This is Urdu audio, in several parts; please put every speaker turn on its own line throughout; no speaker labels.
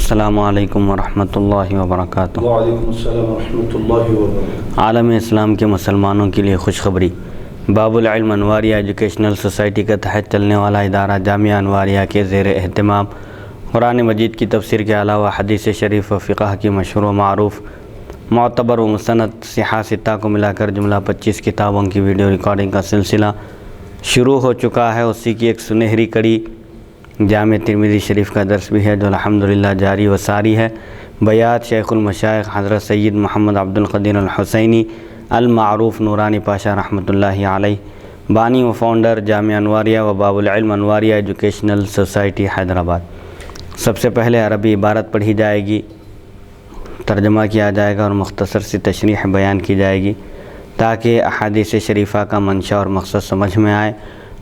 السلام علیکم ورحمۃ اللہ وبرکاتہ۔
وعلیکم السلام ورحمۃ اللہ وبرکاتہ۔
عالم اسلام کے مسلمانوں کے لیے خوشخبری۔ باب العلم انواریہ ایجوکیشنل سوسائٹی کے تحت چلنے والا ادارہ جامعہ انواریہ کے زیر اہتمام قرآن مجید کی تفسیر کے علاوہ حدیث شریف و فقہ کی مشہور و معروف معتبر و مستند صحاح ستہ کو ملا کر جملہ 25 کتابوں کی ویڈیو ریکارڈنگ کا سلسلہ شروع ہو چکا ہے۔ اسی کی ایک سنہری کڑی جامع ترمذی شریف کا درس بھی ہے جو الحمدللہ جاری و ساری ہے۔ بیات شیخ المشائخ حضرت سید محمد عبد القدیر الحسینی المعروف نورانی پاشا رحمۃ اللہ علیہ، بانی و فاؤنڈر جامعہ انواریہ و باب العلم انواریہ ایجوکیشنل سوسائٹی حیدرآباد۔ سب سے پہلے عربی عبارت پڑھی جائے گی، ترجمہ کیا جائے گا اور مختصر سی تشریح بیان کی جائے گی تاکہ احادیث شریفہ کا منشا اور مقصد سمجھ میں آئے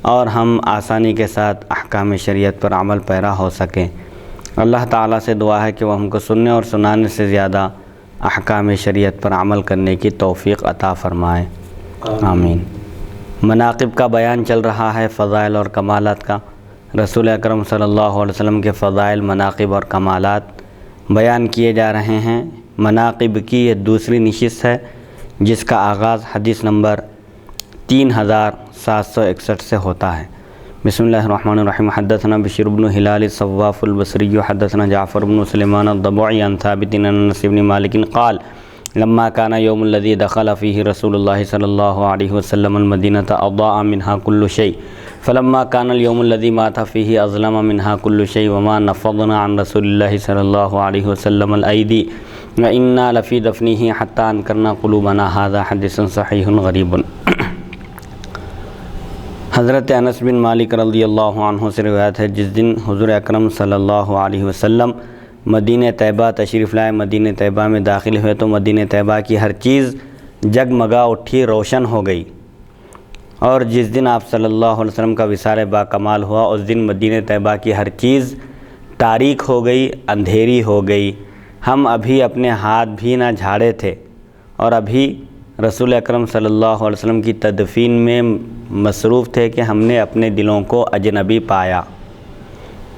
اور ہم آسانی کے ساتھ احکام شریعت پر عمل پیرا ہو سکیں۔ اللہ تعالیٰ سے دعا ہے کہ وہ ہم کو سننے اور سنانے سے زیادہ احکام شریعت پر عمل کرنے کی توفیق عطا فرمائے، آمین۔ مناقب کا بیان چل رہا ہے، فضائل اور کمالات کا۔ رسول اکرم صلی اللہ علیہ وسلم کے فضائل، مناقب اور کمالات بیان کیے جا رہے ہیں۔ مناقب کی یہ دوسری نشست ہے جس کا آغاز حدیث نمبر 3761 سے ہوتا ہے۔ بسم اللہ الرحمن الرحیم۔ حدثنا بشیر بن ہلال الصواف البصری حدثنا جعفر بن سلیمان الضبعی عن ثابت عن انس بن مالک قال لما كان يوم الذي دخل فيه رسول الله صلى الله عليه وسلم المدينة أضاء منها كل شيء فلما كان اليوم الذي مات فيه أظلم منها كل شيء وما نفضنا عن رسول الله صلى الله عليه وسلم الأيدي وإنا لفي دفنه حتى أنكرنا قلوبنا هذا حديث صحيح غريب۔ حضرت انس بن مالک رضی اللہ عنہ سے روایت ہے، جس دن حضور اکرم صلی اللہ علیہ وسلم مدینہ طیبہ تشریف لائے، مدینہ طیبہ میں داخل ہوئے تو مدینہ طیبہ کی ہر چیز جگمگا اٹھی، روشن ہو گئی۔ اور جس دن آپ صلی اللہ علیہ وسلم کا وصال با کمال ہوا اس دن مدینہ طیبہ کی ہر چیز تاریک ہو گئی، اندھیری ہو گئی۔ ہم ابھی اپنے ہاتھ بھی نہ جھاڑے تھے اور ابھی رسول اکرم صلی اللہ علیہ وسلم کی تدفین میں مصروف تھے کہ ہم نے اپنے دلوں کو اجنبی پایا۔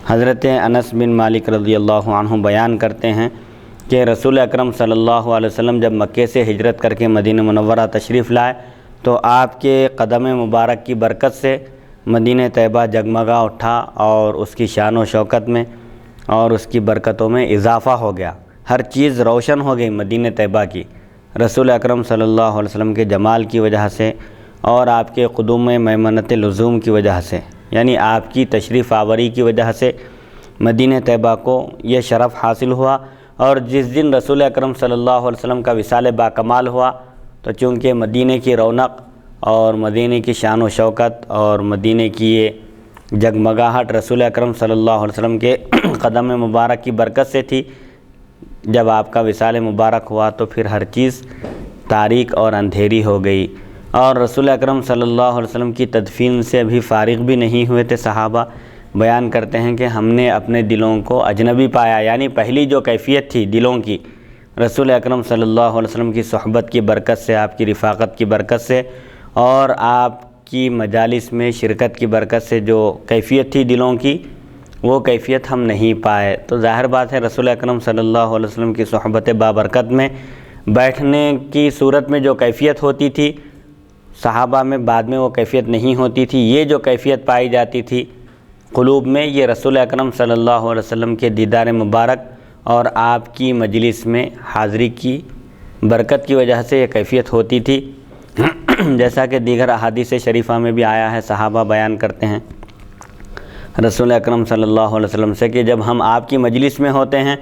حضرت انس بن مالک رضی اللہ عنہ بیان کرتے ہیں کہ رسول اکرم صلی اللہ علیہ وسلم جب مکے سے ہجرت کر کے مدینہ منورہ تشریف لائے تو آپ کے قدم مبارک کی برکت سے مدینہ طیبہ جگمگا اٹھا اور اس کی شان و شوکت میں اور اس کی برکتوں میں اضافہ ہو گیا۔ ہر چیز روشن ہو گئی مدینہ طیبہ کی، رسول اکرم صلی اللہ علیہ وسلم کے جمال کی وجہ سے اور آپ کے قدوم میمنت لزوم کی وجہ سے، یعنی آپ کی تشریف آوری کی وجہ سے مدینہ طیبہ کو یہ شرف حاصل ہوا۔ اور جس دن رسول اکرم صلی اللہ علیہ وسلم کا وصال با کمال ہوا تو چونکہ مدینہ کی رونق اور مدینہ کی شان و شوکت اور مدینہ کی یہ جگمگاہٹ رسول اکرم صلی اللہ علیہ وسلم کے قدم مبارک کی برکت سے تھی، جب آپ کا وصال مبارک ہوا تو پھر ہر چیز تاریک اور اندھیری ہو گئی۔ اور رسول اکرم صلی اللہ علیہ وسلم کی تدفین سے ابھی فارغ بھی نہیں ہوئے تھے صحابہ۔ بیان کرتے ہیں کہ ہم نے اپنے دلوں کو اجنبی پایا، یعنی پہلی جو کیفیت تھی دلوں کی، رسول اکرم صلی اللہ علیہ وسلم کی صحبت کی برکت سے، آپ کی رفاقت کی برکت سے اور آپ کی مجالس میں شرکت کی برکت سے جو کیفیت تھی دلوں کی، وہ کیفیت ہم نہیں پائے۔ تو ظاہر بات ہے رسول اکرم صلی اللہ علیہ وسلم کی صحبت بابرکت میں بیٹھنے کی صورت میں جو کیفیت ہوتی تھی صحابہ میں بعد میں وہ کیفیت نہیں ہوتی تھی۔ یہ جو کیفیت پائی جاتی تھی قلوب میں، یہ رسول اکرم صلی اللہ علیہ وسلم کے دیدار مبارک اور آپ کی مجلس میں حاضری کی برکت کی وجہ سے یہ کیفیت ہوتی تھی۔ جیسا کہ دیگر احادیث شریفہ میں بھی آیا ہے، صحابہ بیان کرتے ہیں رسول اکرم صلی اللہ علیہ وسلم سے کہ جب ہم آپ کی مجلس میں ہوتے ہیں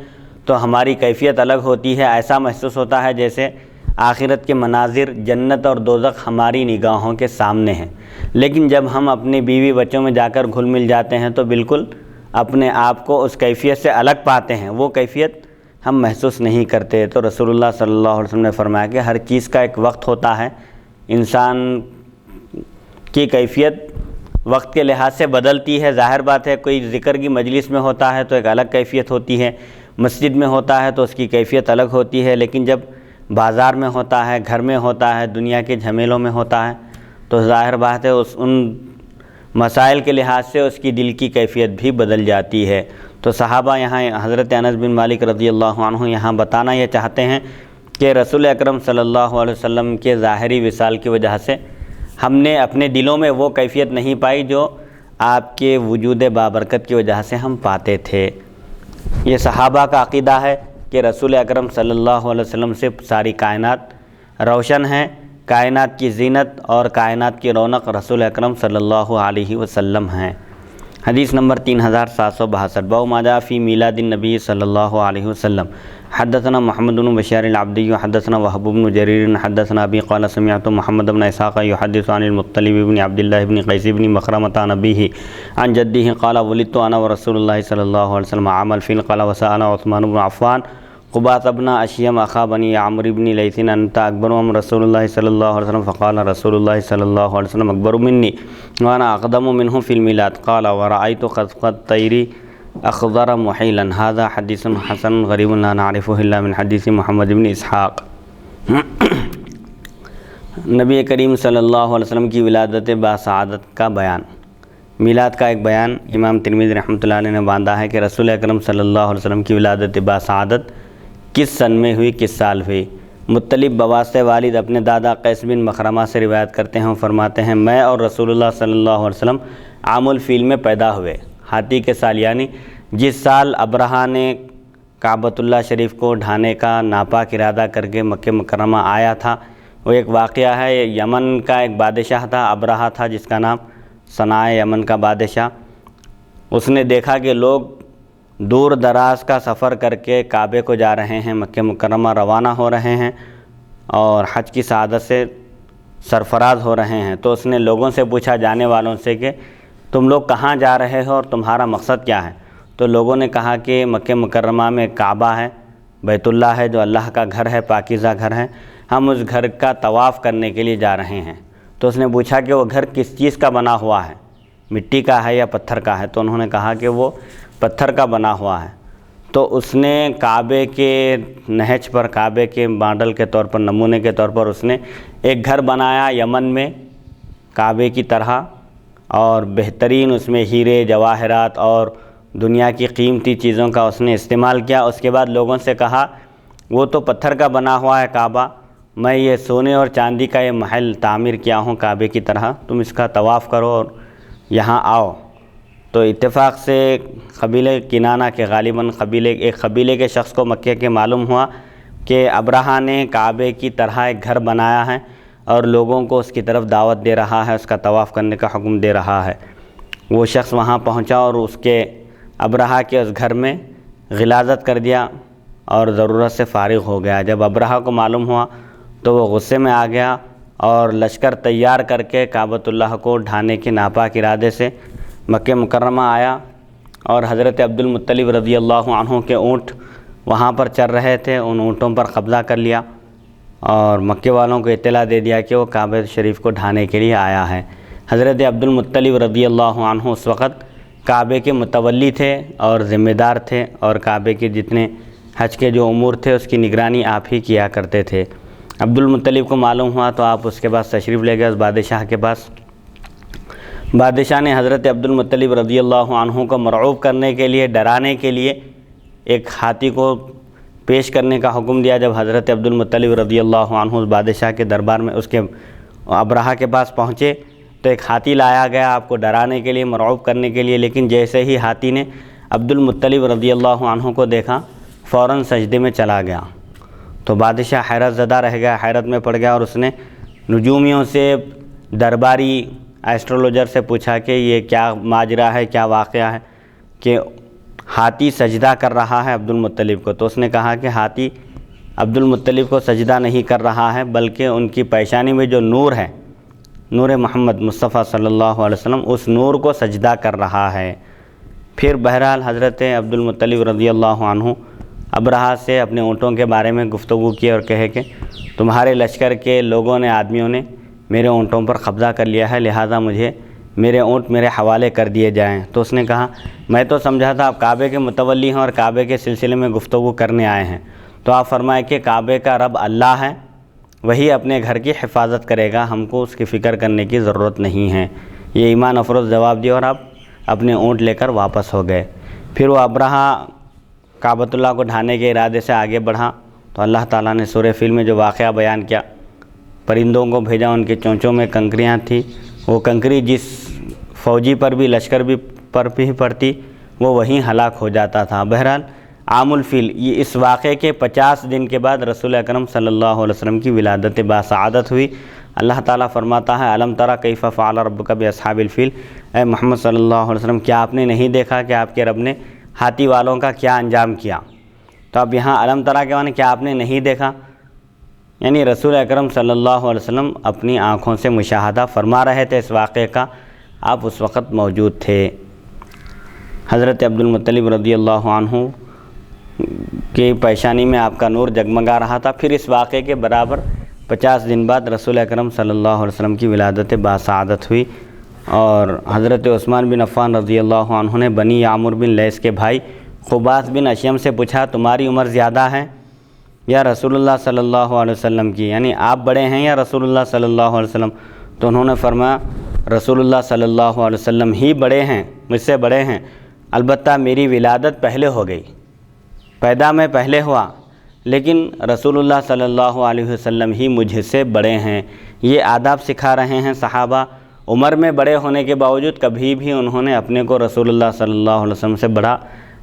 تو ہماری کیفیت الگ ہوتی ہے، ایسا محسوس ہوتا ہے جیسے آخرت کے مناظر جنت اور دوزخ ہماری نگاہوں کے سامنے ہیں۔ لیکن جب ہم اپنی بیوی بچوں میں جا کر گھل مل جاتے ہیں تو بالکل اپنے آپ کو اس کیفیت سے الگ پاتے ہیں، وہ کیفیت ہم محسوس نہیں کرتے۔ تو رسول اللہ صلی اللہ علیہ وسلم نے فرمایا کہ ہر چیز کا ایک وقت ہوتا ہے، انسان کی کیفیت وقت کے لحاظ سے بدلتی ہے۔ ظاہر بات ہے کوئی ذکر کی مجلس میں ہوتا ہے تو ایک الگ کیفیت ہوتی ہے، مسجد میں ہوتا ہے تو اس کی کیفیت الگ ہوتی ہے، لیکن جب بازار میں ہوتا ہے، گھر میں ہوتا ہے، دنیا کے جھمیلوں میں ہوتا ہے تو ظاہر بات ہے ان مسائل کے لحاظ سے اس کی دل کی کیفیت بھی بدل جاتی ہے۔ تو صحابہ یہاں حضرت انس بن مالک رضی اللہ عنہ یہاں بتانا یہ چاہتے ہیں کہ رسول اکرم صلی اللہ علیہ وسلم کے ظاہری وصال کی وجہ سے ہم نے اپنے دلوں میں وہ کیفیت نہیں پائی جو آپ کے وجود بابرکت کی وجہ سے ہم پاتے تھے۔ یہ صحابہ کا عقیدہ ہے کہ رسول اکرم صلی اللہ علیہ وسلم سے ساری کائنات روشن ہیں، کائنات کی زینت اور کائنات کی رونق رسول اکرم صلی اللہ علیہ وسلم ہیں۔ حدیث نمبر 3762 باب ما جاء فی میلاد النبی صلی اللہ علیہ وسلم۔ حدثنا محمد بن بشار العبدی حدثنا وهب بن جریر حدثنا ابی قال سمعت محمد بن اسحاق يحدث عن المطلب بن عبد الله بن قیس بن مخرمة عن ابیہ عن جدہ قال ولدت انا ورسول اللہ صلی اللہ علیہ وسلم عام الفیل قال وسألنا عثمان بن عفان قباة بن اشیم اخا بنی عمرو بن لیث انت اکبر من رسول اللہ صلی اللہ علیہ وسلم فقال رسول اللہ صلی اللہ علیہ وسلم اکبر منی وانا اقدم منه في الميلاد قال ورأيت قد طير اخضر محیلا هذا حدیث حسن غریب لا نعرفه الا من حدیث محمد بن اسحاق۔ نبی کریم صلی اللہ علیہ وسلم کی ولادت باسعادت کا بیان۔ میلاد کا ایک بیان امام ترمذی رحمۃ اللہ علیہ نے باندھا ہے کہ رسول اکرم صلی اللہ علیہ وسلم کی ولادت باسعادت کس سن میں ہوئی، کس سال ہوئی۔ مطلب بواسطہ والد اپنے دادا قیس بن مخرمہ سے روایت کرتے ہیں، فرماتے ہیں میں اور رسول اللہ صلی اللہ علیہ وسلم عام الفیل میں پیدا ہوئے، ہاتھی کے سال، یعنی جس سال ابرہہ نے کعبۃ اللہ شریف کو ڈھانے کا ناپاک ارادہ کر کے مکہ مکرمہ آیا تھا۔ وہ ایک واقعہ ہے، یمن کا ایک بادشاہ تھا، ابرہہ تھا جس کا نام صنعاء یمن کا بادشاہ۔ اس نے دیکھا کہ لوگ دور دراز کا سفر کر کے کعبے کو جا رہے ہیں، مکہ مکرمہ روانہ ہو رہے ہیں اور حج کی سعادت سے سرفراز ہو رہے ہیں۔ تو اس نے لوگوں سے پوچھا، جانے والوں سے، کہ تم لوگ کہاں جا رہے ہو اور تمہارا مقصد کیا ہے؟ تو لوگوں نے کہا کہ مکہ مکرمہ میں کعبہ ہے، بیت اللہ ہے جو اللہ کا گھر ہے، پاکیزہ گھر ہے، ہم اس گھر کا طواف کرنے کے لیے جا رہے ہیں۔ تو اس نے پوچھا کہ وہ گھر کس چیز کا بنا ہوا ہے، مٹی کا ہے یا پتھر کا ہے؟ تو انہوں نے کہا کہ وہ پتھر کا بنا ہوا ہے۔ تو اس نے کعبے کے نہج پر، کعبے کے ماڈل کے طور پر، نمونے کے طور پر اس نے ایک گھر بنایا یمن میں کعبے کی طرح، اور بہترین اس میں ہیرے جواہرات اور دنیا کی قیمتی چیزوں کا اس نے استعمال کیا۔ اس کے بعد لوگوں سے کہا وہ تو پتھر کا بنا ہوا ہے کعبہ، میں یہ سونے اور چاندی کا یہ محل تعمیر کیا ہوں کعبے کی طرح، تم اس کا طواف کرو اور یہاں آؤ۔ تو اتفاق سے قبیلے کنانہ کے غالباً ایک قبیلے کے شخص کو مکہ کے معلوم ہوا کہ ابرہہ نے کعبے کی طرح ایک گھر بنایا ہے اور لوگوں کو اس کی طرف دعوت دے رہا ہے، اس کا طواف کرنے کا حکم دے رہا ہے۔ وہ شخص وہاں پہنچا اور اس کے ابرہہ کے اس گھر میں غلاظت کر دیا اور ضرورت سے فارغ ہو گیا۔ جب ابرہہ کو معلوم ہوا تو وہ غصے میں آ گیا اور لشکر تیار کر کے کعبۃ اللہ کو ڈھانے کے ناپاک ارادے سے مکہ مکرمہ آیا، اور حضرت عبد المطلب رضی اللہ عنہ کے اونٹ وہاں پر چر رہے تھے، ان اونٹوں پر قبضہ کر لیا اور مکے والوں کو اطلاع دے دیا کہ وہ کعبہ شریف کو ڈھانے کے لیے آیا ہے۔ حضرت عبد المطلب رضی اللہ عنہ اس وقت کعبے کے متولی تھے اور ذمہ دار تھے، اور کعبے کے جتنے حج کے جو امور تھے اس کی نگرانی آپ ہی کیا کرتے تھے۔ عبد المطلب کو معلوم ہوا تو آپ اس کے پاس تشریف لے گئے، اس بادشاہ کے پاس۔ بادشاہ نے حضرت عبد المطلب رضی اللہ عنہ کو مرعوب کرنے کے لیے، ڈرانے کے لیے ایک ہاتھی کو پیش کرنے کا حکم دیا۔ جب حضرت عبد المطلب رضی اللہ عنہ اس بادشاہ کے دربار میں، اس کے ابرہہ کے پاس پہنچے تو ایک ہاتھی لایا گیا آپ کو ڈرانے کے لیے، مرعوب کرنے کے لیے، لیکن جیسے ہی ہاتھی نے عبد المطلب رضی اللہ عنہ کو دیکھا فوراً سجدے میں چلا گیا۔ تو بادشاہ حیرت زدہ رہ گیا، حیرت میں پڑ گیا، اور اس نے نجومیوں سے، درباری ایسٹرولوجر سے پوچھا کہ یہ کیا ماجرا ہے، کیا واقعہ ہے کہ ہاتھی سجدہ کر رہا ہے عبد المطلب کو؟ تو اس نے کہا کہ ہاتھی عبد المطلب کو سجدہ نہیں کر رہا ہے، بلکہ ان کی پیشانی میں جو نور ہے، نور محمد مصطفیٰ صلی اللہ علیہ وسلم، اس نور کو سجدہ کر رہا ہے۔ پھر بہرحال حضرت عبد المطلب رضی اللہ عنہ ابرہہ سے اپنے اونٹوں کے بارے میں گفتگو کی اور کہے کہ تمہارے لشکر کے لوگوں نے، آدمیوں نے میرے اونٹوں پر قبضہ کر لیا ہے، لہذا مجھے میرے اونٹ میرے حوالے کر دیے جائیں۔ تو اس نے کہا میں تو سمجھا تھا آپ کعبے کے متولی ہیں اور کعبے کے سلسلے میں گفتگو کرنے آئے ہیں۔ تو آپ فرمائے کہ کعبے کا رب اللہ ہے، وہی اپنے گھر کی حفاظت کرے گا، ہم کو اس کی فکر کرنے کی ضرورت نہیں ہے۔ یہ ایمان افروز جواب دیا اور آپ اپنے اونٹ لے کر واپس ہو گئے۔ پھر وہ ابرہہ کعبۃ اللہ کو ڈھانے کے ارادے سے آگے بڑھا تو اللہ تعالیٰ نے سورہ فیل میں جو واقعہ بیان کیا، پرندوں کو بھیجا، ان کے چونچوں میں کنکریاں تھیں، وہ کنکری جس فوجی پر بھی لشکر پر بھی پڑتی وہ وہیں ہلاک ہو جاتا تھا۔ بہرحال عام الفیل، یہ اس واقعے کے 50 دن کے بعد رسول اکرم صلی اللہ علیہ وسلم کی ولادت باسعادت ہوئی۔ اللہ تعالیٰ فرماتا ہے الم تری کیف فعل ربک باصحاب الفیل، اے محمد صلی اللہ علیہ وسلم کیا آپ نے نہیں دیکھا کہ آپ کے رب نے ہاتھی والوں کا کیا انجام کیا؟ تو اب یہاں الم تری کے معنی کیا آپ نے نہیں دیکھا، یعنی رسول اکرم صلی اللہ علیہ وسلم اپنی آنکھوں سے مشاہدہ فرما رہے تھے اس واقعے کا، آپ اس وقت موجود تھے۔ حضرت عبد المطلب رضی اللہ عنہ کی پیشانی میں آپ کا نور جگمگا رہا تھا۔ پھر اس واقعے کے برابر 50 دن بعد رسول اکرم صلی اللہ علیہ وسلم کی ولادت باسعادت ہوئی، اور حضرت عثمان بن عفان رضی اللہ عنہ نے بنی عامر بن لیث کے بھائی خباث بن اشیم سے پوچھا تمہاری عمر زیادہ ہے یا رسول اللہ صلی اللہ علیہ وسلم کی، یعنی آپ بڑے ہیں یا رسول اللہ صلی اللہ علیہ وسلم؟ تو انہوں نے فرمایا رسول اللہ صلی اللہ علیہ وسلم ہی بڑے ہیں، مجھ سے بڑے ہیں، البتہ میری ولادت پہلے ہو گئی، پیدا میں پہلے ہوا، لیکن رسول اللہ صلی اللہ علیہ وسلم ہی مجھ سے بڑے ہیں۔ یہ آداب سکھا رہے ہیں صحابہ، عمر میں بڑے ہونے کے باوجود کبھی بھی انہوں نے اپنے کو رسول اللہ صلی اللہ علیہ وسلم سے بڑا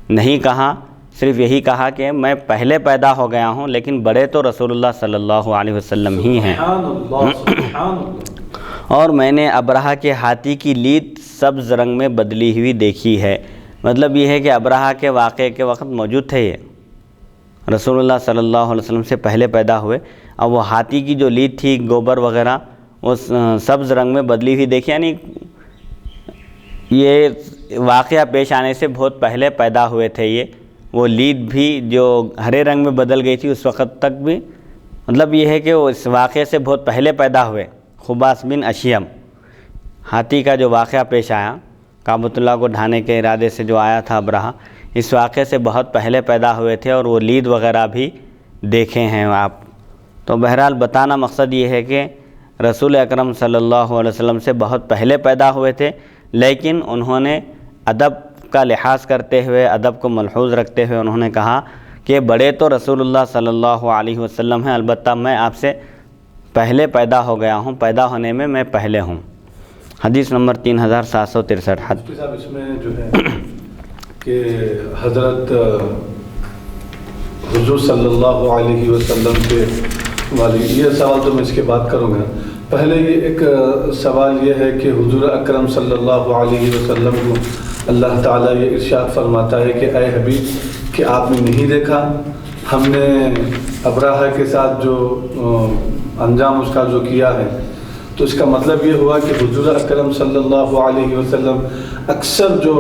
نہیں کہا، صرف یہی کہا کہ میں پہلے پیدا ہو گیا ہوں، لیکن بڑے تو رسول اللہ صلی اللہ علیہ وسلم ہی ہیں۔ اور میں نے ابرہہ کے ہاتھی کی لید سبز رنگ میں بدلی ہوئی دیکھی ہے، مطلب یہ ہے کہ ابرہہ کے واقعے کے وقت موجود تھے، یہ رسول اللہ صلی اللہ علیہ وسلم سے پہلے پیدا ہوئے، اور وہ ہاتھی کی جو لید تھی گوبر وغیرہ وہ سبز رنگ میں بدلی ہوئی دیکھی، یعنی یہ واقعہ پیش آنے سے بہت پہلے پیدا ہوئے تھے یہ، وہ لید بھی جو ہرے رنگ میں بدل گئی تھی اس وقت تک بھی، مطلب یہ ہے کہ وہ اس واقعے سے بہت پہلے پیدا ہوئے۔ خباث بن اشیم، ہاتھی کا جو واقعہ پیش آیا کعبۃ اللہ کو ڈھانے کے ارادے سے جو آیا تھا ابرہہ، اس واقعے سے بہت پہلے پیدا ہوئے تھے، اور وہ لید وغیرہ بھی دیکھے ہیں آپ۔ تو بہرحال بتانا مقصد یہ ہے کہ رسول اکرم صلی اللہ علیہ وسلم سے بہت پہلے پیدا ہوئے تھے، لیکن انہوں نے ادب کا لحاظ کرتے ہوئے، ادب کو ملحوظ رکھتے ہوئے انہوں نے کہا کہ بڑے تو رسول اللہ صلی اللہ علیہ وسلم ہیں، البتہ میں آپ سے پہلے پیدا ہو گیا ہوں، پیدا ہونے میں میں پہلے ہوں۔ حدیث نمبر 3763۔
اس میں جو ہے کہ حضرت حضور صلی اللہ علیہ وسلم کے والی یہ سوال تو میں اس کے بعد کروں گا، پہلے یہ ایک سوال یہ ہے کہ حضور اکرم صلی اللہ علیہ وسلم کو اللہ تعالیٰ یہ ارشاد فرماتا ہے کہ اے حبیب کہ آپ نے نہیں دیکھا ہم نے ابرہہ کے ساتھ جو انجام اس کا جو کیا ہے، تو اس کا مطلب یہ ہوا کہ حضور اکرم صلی اللہ علیہ وسلم اکثر جو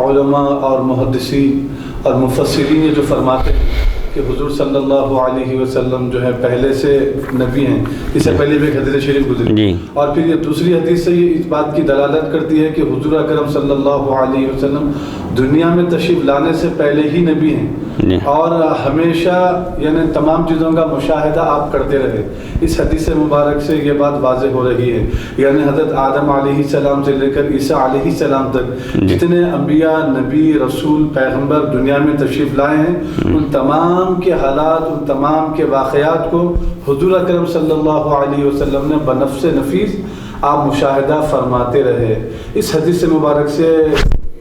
علماء اور محدثین اور مفسرین یہ جو فرماتے ہیں کہ حضور صلی اللہ علیہ وسلم جو ہے پہلے سے نبی ہیں، اس سے پہلے بھی ایک حدیث شریف گزری، اور پھر یہ دوسری حدیث سے یہ اس بات کی دلالت کرتی ہے کہ حضور اکرم صلی اللہ علیہ وسلم دنیا میں تشریف لانے سے پہلے ہی نبی ہیں، اور ہمیشہ یعنی تمام چیزوں کا مشاہدہ آپ کرتے رہے۔ اس حدیث مبارک سے یہ بات واضح ہو رہی ہے، یعنی حضرت آدم علیہ السلام سے لے کر عیسیٰ علیہ السلام تک جتنے انبیاء، نبی، رسول، پیغمبر دنیا میں تشریف لائے ہیں، ان تمام کے حالات، ان تمام کے واقعات کو حضور اکرم صلی اللہ علیہ وسلم نے بنفس نفیس آپ مشاہدہ فرماتے رہے۔ اس حدیث مبارک سے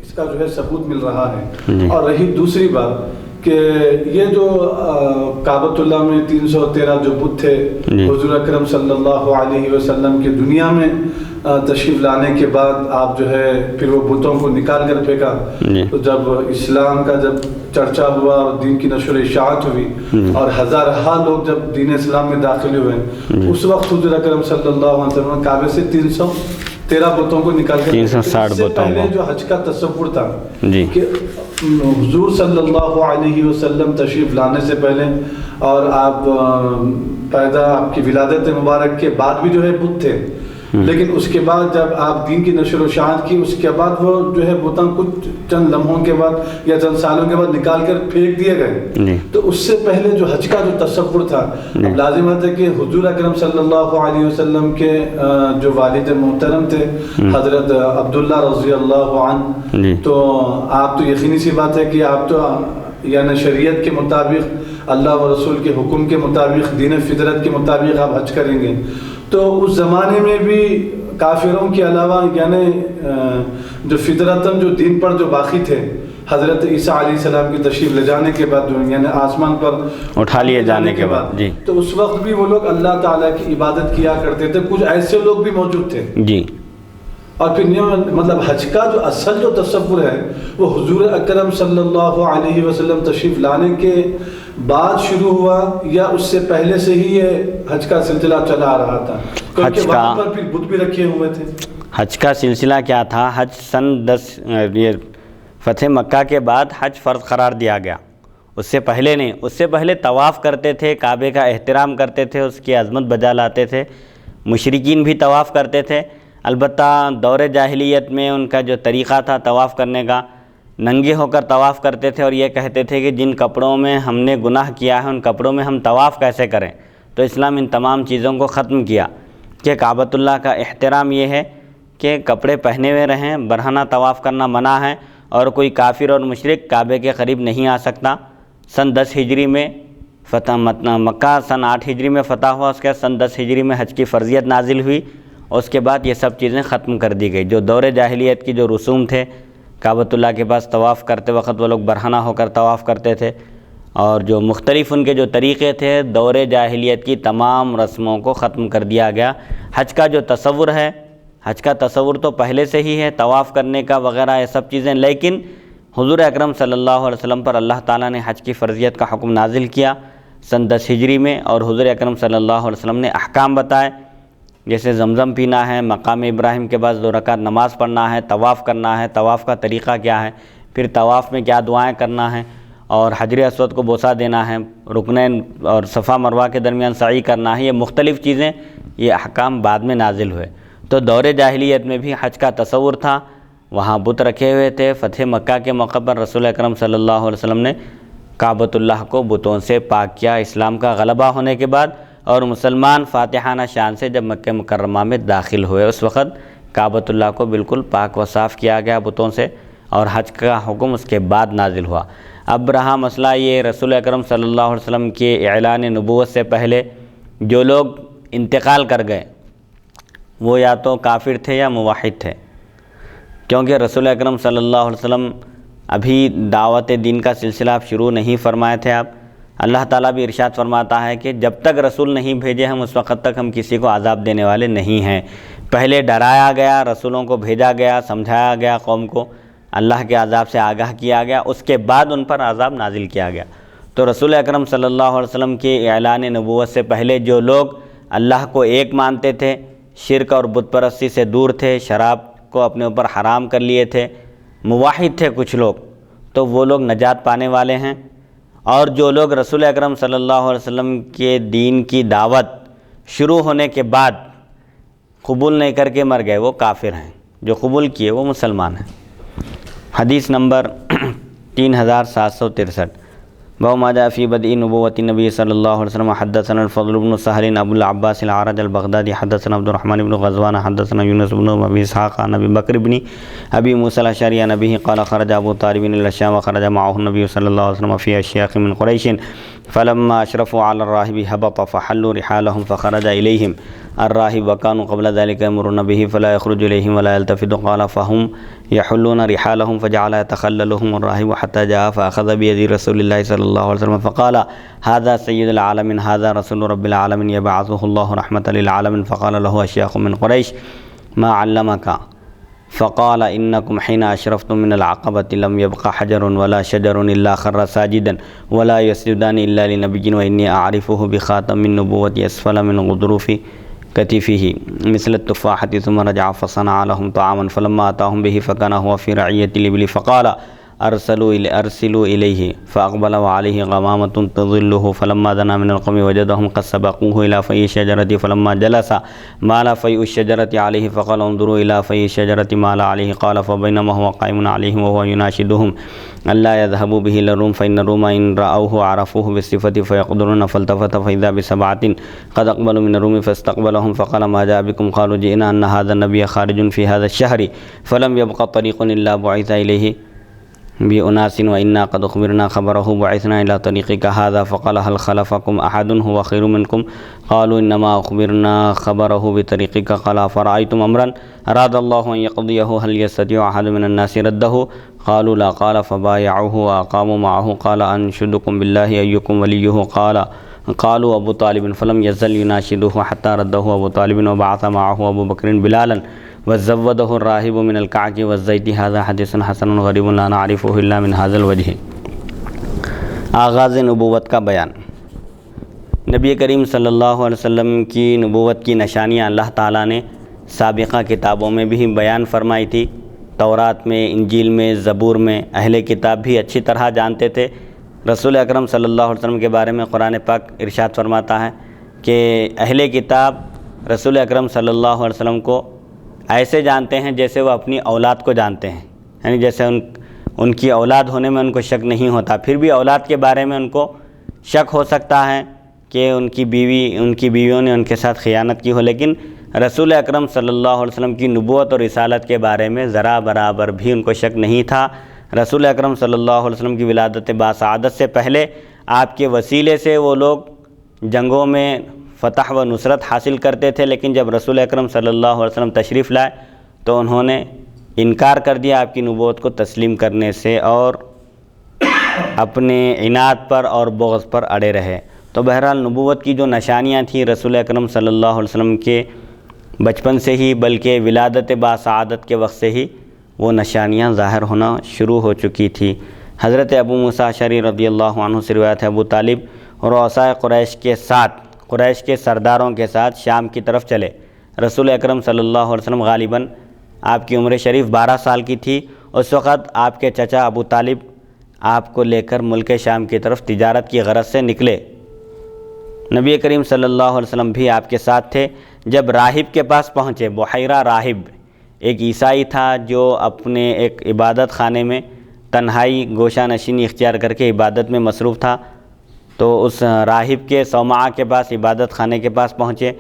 اس کا جو ہے ثبوت مل رہا ہے۔ اور رہی دوسری بات کہ یہ جو کعبۃ اللہ میں 313 جو بت تھے حضور اکرم صلی اللہ علیہ وسلم کی دنیا میں تشریف لانے کے بعد آپ جو ہے پھر وہ بتوں کو نکال کر پھینکا، تو جب اسلام کا جب چرچا ہوا اور دین کی نشر و اشاعت ہوئی اور ہزارہا لوگ جب دین اسلام میں داخل ہوئے، اس وقت حضور اکرم صلی اللہ علیہ وسلم کعبے سے 313 بتوں کو نکال کر
360 بتوں کو،
پہلے جو حج کا تصور تھا کہ حضور صلی اللہ علیہ وسلم تشریف لانے سے پہلے اور آپ پیدا آپ کی ولادت مبارک کے بعد بھی جو ہے بت تھے، لیکن اس کے بعد جب آپ دین کی نشر و شاعت کی، اس کے بعد وہ جو ہے بتان کچھ چند لمحوں کے بعد یا چند سالوں کے بعد نکال کر پھینک دیے گئے. تو اس سے پہلے جو حج کا جو تصور تھا، اب لازمات ہے کہ حضور اکرم صلی اللہ علیہ وسلم کے جو والد محترم تھے حضرت عبداللہ رضی اللہ عنہ، تو آپ تو یقینی سی بات ہے کہ آپ تو یعنی شریعت کے مطابق، اللہ و رسول کے حکم کے مطابق، دین فطرت کے مطابق آپ حج کریں گے. تو اس زمانے میں بھی کافروں کے علاوہ یعنی جو فطرتاً جو دین پر جو باقی تھے، حضرت عیسیٰ علیہ السلام کی تشریف لے جانے کے بعد یعنی آسمان پر
اٹھا لیے جانے کے بعد جی،
تو اس وقت بھی وہ لوگ اللہ تعالیٰ کی عبادت کیا کرتے تھے. کچھ ایسے لوگ بھی موجود تھے
جی.
اور پھر مطلب حج کا جو اصل جو تصور ہے وہ حضور اکرم صلی اللہ علیہ وسلم تشریف لانے کے بعد شروع ہوا یا اس سے پہلے سے ہی یہ حج کا سلسلہ چلا آ رہا تھا؟ کیونکہ وہاں پر پھر بت بھی رکھے ہوئے تھے.
حج کا سلسلہ کیا تھا؟ حج سن 10 فتح مکہ کے بعد حج فرض قرار دیا گیا. اس سے پہلے نہیں، اس سے پہلے طواف کرتے تھے، کعبے کا احترام کرتے تھے، اس کی عظمت بجا لاتے تھے. مشرکین بھی طواف کرتے تھے. البتہ دور جاہلیت میں ان کا جو طریقہ تھا طواف کرنے کا، ننگے ہو کر طواف کرتے تھے اور یہ کہتے تھے کہ جن کپڑوں میں ہم نے گناہ کیا ہے ان کپڑوں میں ہم طواف کیسے کریں. تو اسلام ان تمام چیزوں کو ختم کیا کہ کعبۃ اللہ کا احترام یہ ہے کہ کپڑے پہنے ہوئے رہیں، برہنہ طواف کرنا منع ہے، اور کوئی کافر اور مشرک کعبے کے قریب نہیں آ سکتا. سن 10 ہجری میں فتح مکہ سن 8 ہجری میں فتح ہوا، اس کے سن 10 ہجری میں حج کی فرضیت نازل ہوئی. اس کے بعد یہ سب چیزیں ختم کر دی گئی. جو دور جاہلیت کی جو رسوم تھے، کعبۃ اللہ کے پاس طواف کرتے وقت وہ لوگ برہنہ ہو کر طواف کرتے تھے، اور جو مختلف ان کے جو طریقے تھے، دور جاہلیت کی تمام رسموں کو ختم کر دیا گیا. حج کا جو تصور ہے، حج کا تصور تو پہلے سے ہی ہے، طواف کرنے کا وغیرہ یہ سب چیزیں، لیکن حضور اکرم صلی اللہ علیہ وسلم پر اللہ تعالیٰ نے حج کی فرضیت کا حکم نازل کیا سن 10 ہجری میں، اور حضور اکرم صلی اللہ علیہ وسلم نے احکام بتائے، جیسے زمزم پینا ہے، مقام ابراہیم کے بعد 2 رکعت نماز پڑھنا ہے، طواف کرنا ہے، طواف کا طریقہ کیا ہے، پھر طواف میں کیا دعائیں کرنا ہے، اور حجر اسود کو بوسہ دینا ہے، رکنین اور صفا مروہ کے درمیان سعی کرنا ہے. یہ مختلف چیزیں، یہ احکام بعد میں نازل ہوئے. تو دور جاہلیت میں بھی حج کا تصور تھا، وہاں بت رکھے ہوئے تھے. فتح مکہ کے موقع پر رسول اکرم صلی اللہ علیہ وسلم نے کعبۃ اللہ کو بتوں سے پاک کیا اسلام کا غلبہ ہونے کے بعد، اور مسلمان فاتحانہ شان سے جب مکہ مکرمہ میں داخل ہوئے اس وقت کعبۃ اللہ کو بالکل پاک و صاف کیا گیا بتوں سے، اور حج کا حکم اس کے بعد نازل ہوا. اب رہا مسئلہ یہ، رسول اکرم صلی اللہ علیہ وسلم کے اعلان نبوت سے پہلے جو لوگ انتقال کر گئے وہ یا تو کافر تھے یا موحد تھے، کیونکہ رسول اکرم صلی اللہ علیہ وسلم ابھی دعوت دین کا سلسلہ آپ شروع نہیں فرمائے تھے. آپ اللہ تعالیٰ بھی ارشاد فرماتا ہے کہ جب تک رسول نہیں بھیجے ہم اس وقت تک ہم کسی کو عذاب دینے والے نہیں ہیں. پہلے ڈرایا گیا، رسولوں کو بھیجا گیا، سمجھایا گیا، قوم کو اللہ کے عذاب سے آگاہ کیا گیا، اس کے بعد ان پر عذاب نازل کیا گیا. تو رسول اکرم صلی اللہ علیہ وسلم کے اعلان نبوت سے پہلے جو لوگ اللہ کو ایک مانتے تھے، شرک اور بت پرستی سے دور تھے، شراب کو اپنے اوپر حرام کر لیے تھے، موحد تھے کچھ لوگ، تو وہ لوگ نجات پانے والے ہیں. اور جو لوگ رسول اکرم صلی اللہ علیہ وسلم کے دین کی دعوت شروع ہونے کے بعد قبول نہیں کر کے مر گئے وہ کافر ہیں، جو قبول کیے وہ مسلمان ہیں. حدیث نمبر 3763 باب ما جاء فی بدء نبوۃ النبی صلی اللہ علیہ وسلم. حدثنا الفضل بن سہل ابو العباس العرج البغدادی حدثنا عبد الرحمن بن غزوان حدثنا یونس بن ابی اسحاق عن ابی بکر بن ابی موسیٰ الاشعری عن ابیہ قال خرج ابو طالب الى الشام وخرج معه النبی صلی اللہ علیہ وسلم فی اشیاخ من قریش فلما اشرفوا على الراهب هبط فحلوا رحالهم فخرج الیہم الراهب وكانوا قبل ذلك يمرون به فلا يخرج اليهم ولا يلتفت. قال فهم يحلون رحالهم فجعل يتخللهم الراهب حتى جاء فأخذ بيد رسول الله صلى الله عليه وسلم فقال هذا سيد العالمين هذا رسول رب العالمين يبعثه الله رحمة للعالمين. فقال له أشياخ من قريش ما علمك؟ فقال إنكم حين أشرفتم من العقبة لم يبق حجر ولا شجر إلا خر ساجدا ولا يسجدان إلا لنبي وإني أعرفه بخاتم النبوة أسفل من غضروف كتفه مثل التفاحة. ثم رجع فصنع لهم طعاما فلما أتاهم به فكان هو في رعية الإبل فقال ارسلوا الیہ فاقبل وعلیہ غمامۃ تظلہ فلما دنا من القوم وجدهم قد سبقوه الى فی الشجرۃ فلما جلس مال فی الشجرۃ علیہ فقال انظروا الى فی الشجرۃ مال علیہ قال فبینما هو قائم علیہم وهو یناشدهم الا يذهبوا به الى الروم فإن الروم إن رأوه عرفوه بالصفة فيقدرون فالتفت فإذا بسبعة قد أقبلوا من الروم فاستقبلهم فقال ما جاء بكم قالوا جئنا أن هذا النبي خارج في هذا الشهر فلم يبق طريق إلا بعث إليه بأناس وإنا قد أخبرنا خبره بعثنا إلى طريقك هذا فقال هل خلفكم أحد هو خير منكم قالوا إنما أخبرنا خبره بطريقك قال فرأيتم أمرا أراد الله أن يقضيه هل يستطيع أحد من الناس رده قالوا لا قال فبايعوه وأقاموا معه قال أنشدكم بالله أيكم وليه قالوا أبو طالب فلم يزل يناشده حتى رده أبو طالب وبعث معه أبو بكر بلالا وزوده الراهب من الكعك والزيت هذا حديث حسن غريب لا نعرفه إلا من هذا الوجه۔ آغاز نبوت کا بیان۔ نبی کریم صلی اللہ علیہ وسلم کی نبوت کی نشانیاں اللہ تعالیٰ نے سابقہ کتابوں میں بھی بیان فرمائی تھی، تورات میں، انجیل میں، زبور میں۔ اہل کتاب بھی اچھی طرح جانتے تھے۔ رسول اکرم صلی اللہ علیہ وسلم کے بارے میں قرآن پاک ارشاد فرماتا ہے کہ اہل کتاب رسول اکرم صلی اللہ علیہ وسلم کو ایسے جانتے ہیں جیسے وہ اپنی اولاد کو جانتے ہیں، یعنی جیسے ان کی اولاد ہونے میں ان کو شک نہیں ہوتا، پھر بھی اولاد کے بارے میں ان کو شک ہو سکتا ہے کہ ان کی بیویوں نے ان کے ساتھ خیانت کی ہو، لیکن رسول اکرم صلی اللہ علیہ وسلم کی نبوت اور رسالت کے بارے میں ذرا برابر بھی ان کو شک نہیں تھا۔ رسول اکرم صلی اللہ علیہ وسلم کی ولادت باسعادت سے پہلے آپ کے وسیلے سے وہ لوگ جنگوں میں فتح و نصرت حاصل کرتے تھے، لیکن جب رسول اکرم صلی اللہ علیہ وسلم تشریف لائے تو انہوں نے انکار کر دیا آپ کی نبوت کو تسلیم کرنے سے اور اپنے عناد پر اور بغض پر اڑے رہے۔ تو بہرحال نبوت کی جو نشانیاں تھیں رسول اکرم صلی اللہ علیہ وسلم کے بچپن سے ہی بلکہ ولادت باسعادت کے وقت سے ہی وہ نشانیاں ظاہر ہونا شروع ہو چکی تھی۔ حضرت ابو موسیٰ اشعری رضی اللہ عنہ سے روایت ہے، ابو طالب اور رؤساء قریش کے ساتھ، قریش کے سرداروں کے ساتھ شام کی طرف چلے۔ رسول اکرم صلی اللہ علیہ وسلم غالباً آپ کی عمر شریف 12 سال کی تھی۔ اس وقت آپ کے چچا ابو طالب آپ کو لے کر ملک شام کی طرف تجارت کی غرض سے نکلے۔ نبی کریم صلی اللہ علیہ وسلم بھی آپ کے ساتھ تھے۔ جب راہب کے پاس پہنچے، بحیرہ راہب ایک عیسائی تھا جو اپنے ایک عبادت خانے میں تنہائی گوشہ نشینی اختیار کر کے عبادت میں مصروف تھا، تو اس راہب کے صومعہ کے پاس، عبادت خانے کے پاس پہنچے۔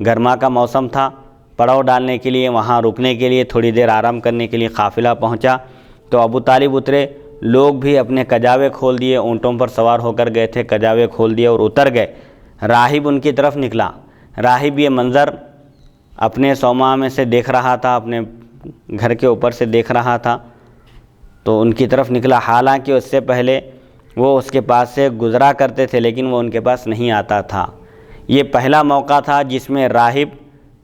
گرما کا موسم تھا، پڑاؤ ڈالنے کے لیے، وہاں رکنے کے لیے، تھوڑی دیر آرام کرنے کے لیے قافلہ پہنچا تو ابو طالب اترے۔ لوگ بھی اپنے کجاوے کھول دیے، اونٹوں پر سوار ہو کر گئے تھے، کجاوے کھول دیے اور اتر گئے۔ راہب ان کی طرف نکلا۔ راہب یہ منظر اپنے صومعہ میں سے دیکھ رہا تھا، اپنے گھر کے اوپر سے دیکھ رہا تھا، تو ان کی طرف نکلا، حالانکہ اس سے پہلے وہ اس کے پاس سے گزرا کرتے تھے لیکن وہ ان کے پاس نہیں آتا تھا۔ یہ پہلا موقع تھا جس میں راہب